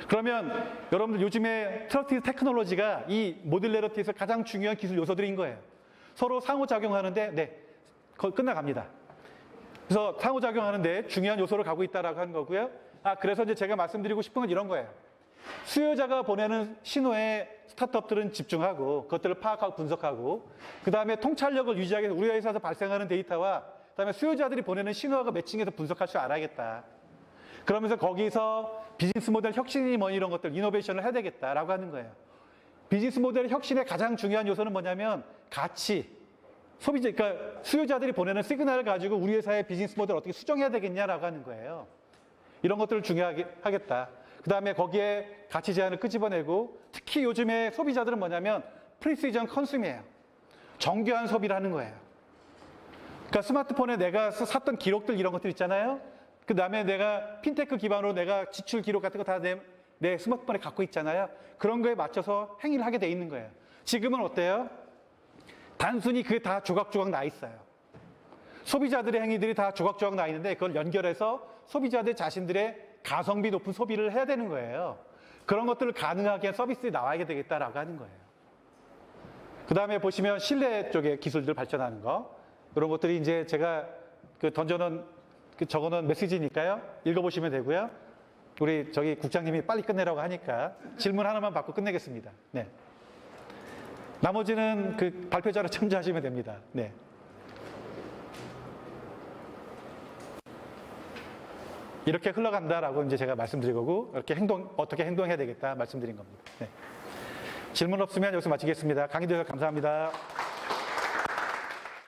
그러면 여러분들 요즘에 트러스트 테크놀로지가 이 모듈 내러티브에서 가장 중요한 기술 요소들인 거예요. 서로 상호작용하는데, 거의 끝나갑니다. 그래서 상호작용하는데 중요한 요소를 가고 있다라고 하는 거고요. 그래서 이제 제가 말씀드리고 싶은 건 이런 거예요. 수요자가 보내는 신호에 스타트업들은 집중하고 그것들을 파악하고 분석하고 그 다음에 통찰력을 유지하기 위해서 우리 회사에서 발생하는 데이터와 그 다음에 수요자들이 보내는 신호하고 매칭해서 분석할 줄 알아야겠다. 그러면서 거기서 비즈니스 모델 혁신이 뭐 이런 것들, 이노베이션을 해야 되겠다라고 하는 거예요. 비즈니스 모델 혁신의 가장 중요한 요소는 뭐냐면 가치, 소비자, 그러니까 수요자들이 보내는 시그널을 가지고 우리 회사의 비즈니스 모델을 어떻게 수정해야 되겠냐라고 하는 거예요. 이런 것들을 중요하게 하겠다. 그 다음에 거기에 가치 제한을 끄집어내고 특히 요즘에 소비자들은 뭐냐면 프리시전 컨슘이에요. 정교한 소비를 하는 거예요. 그러니까 스마트폰에 내가 샀던 기록들 이런 것들 있잖아요. 그 다음에 내가 핀테크 기반으로 내가 지출 기록 같은 거 다 내 스마트폰에 갖고 있잖아요. 그런 거에 맞춰서 행위를 하게 돼 있는 거예요. 지금은 어때요? 단순히 그게 다 조각조각 나 있어요. 소비자들의 행위들이 다 조각조각 나 있는데 그걸 연결해서 소비자들 자신들의 가성비 높은 소비를 해야 되는 거예요. 그런 것들을 가능하게 서비스에 나와야 되겠다라고 하는 거예요. 그 다음에 보시면 신뢰 쪽의 기술들 발전하는 거. 이런 것들이 이제 제가 적어놓은 메시지니까요. 읽어보시면 되고요. 우리 저기 국장님이 빨리 끝내라고 하니까 질문 하나만 받고 끝내겠습니다. 네. 나머지는 그 발표자로 참조하시면 됩니다. 네. 이렇게 흘러간다라고 이제 제가 말씀드린 거고, 이렇게 어떻게 행동해야 되겠다 말씀드린 겁니다. 네. 질문 없으면 여기서 마치겠습니다. 강의 주셔서 감사합니다.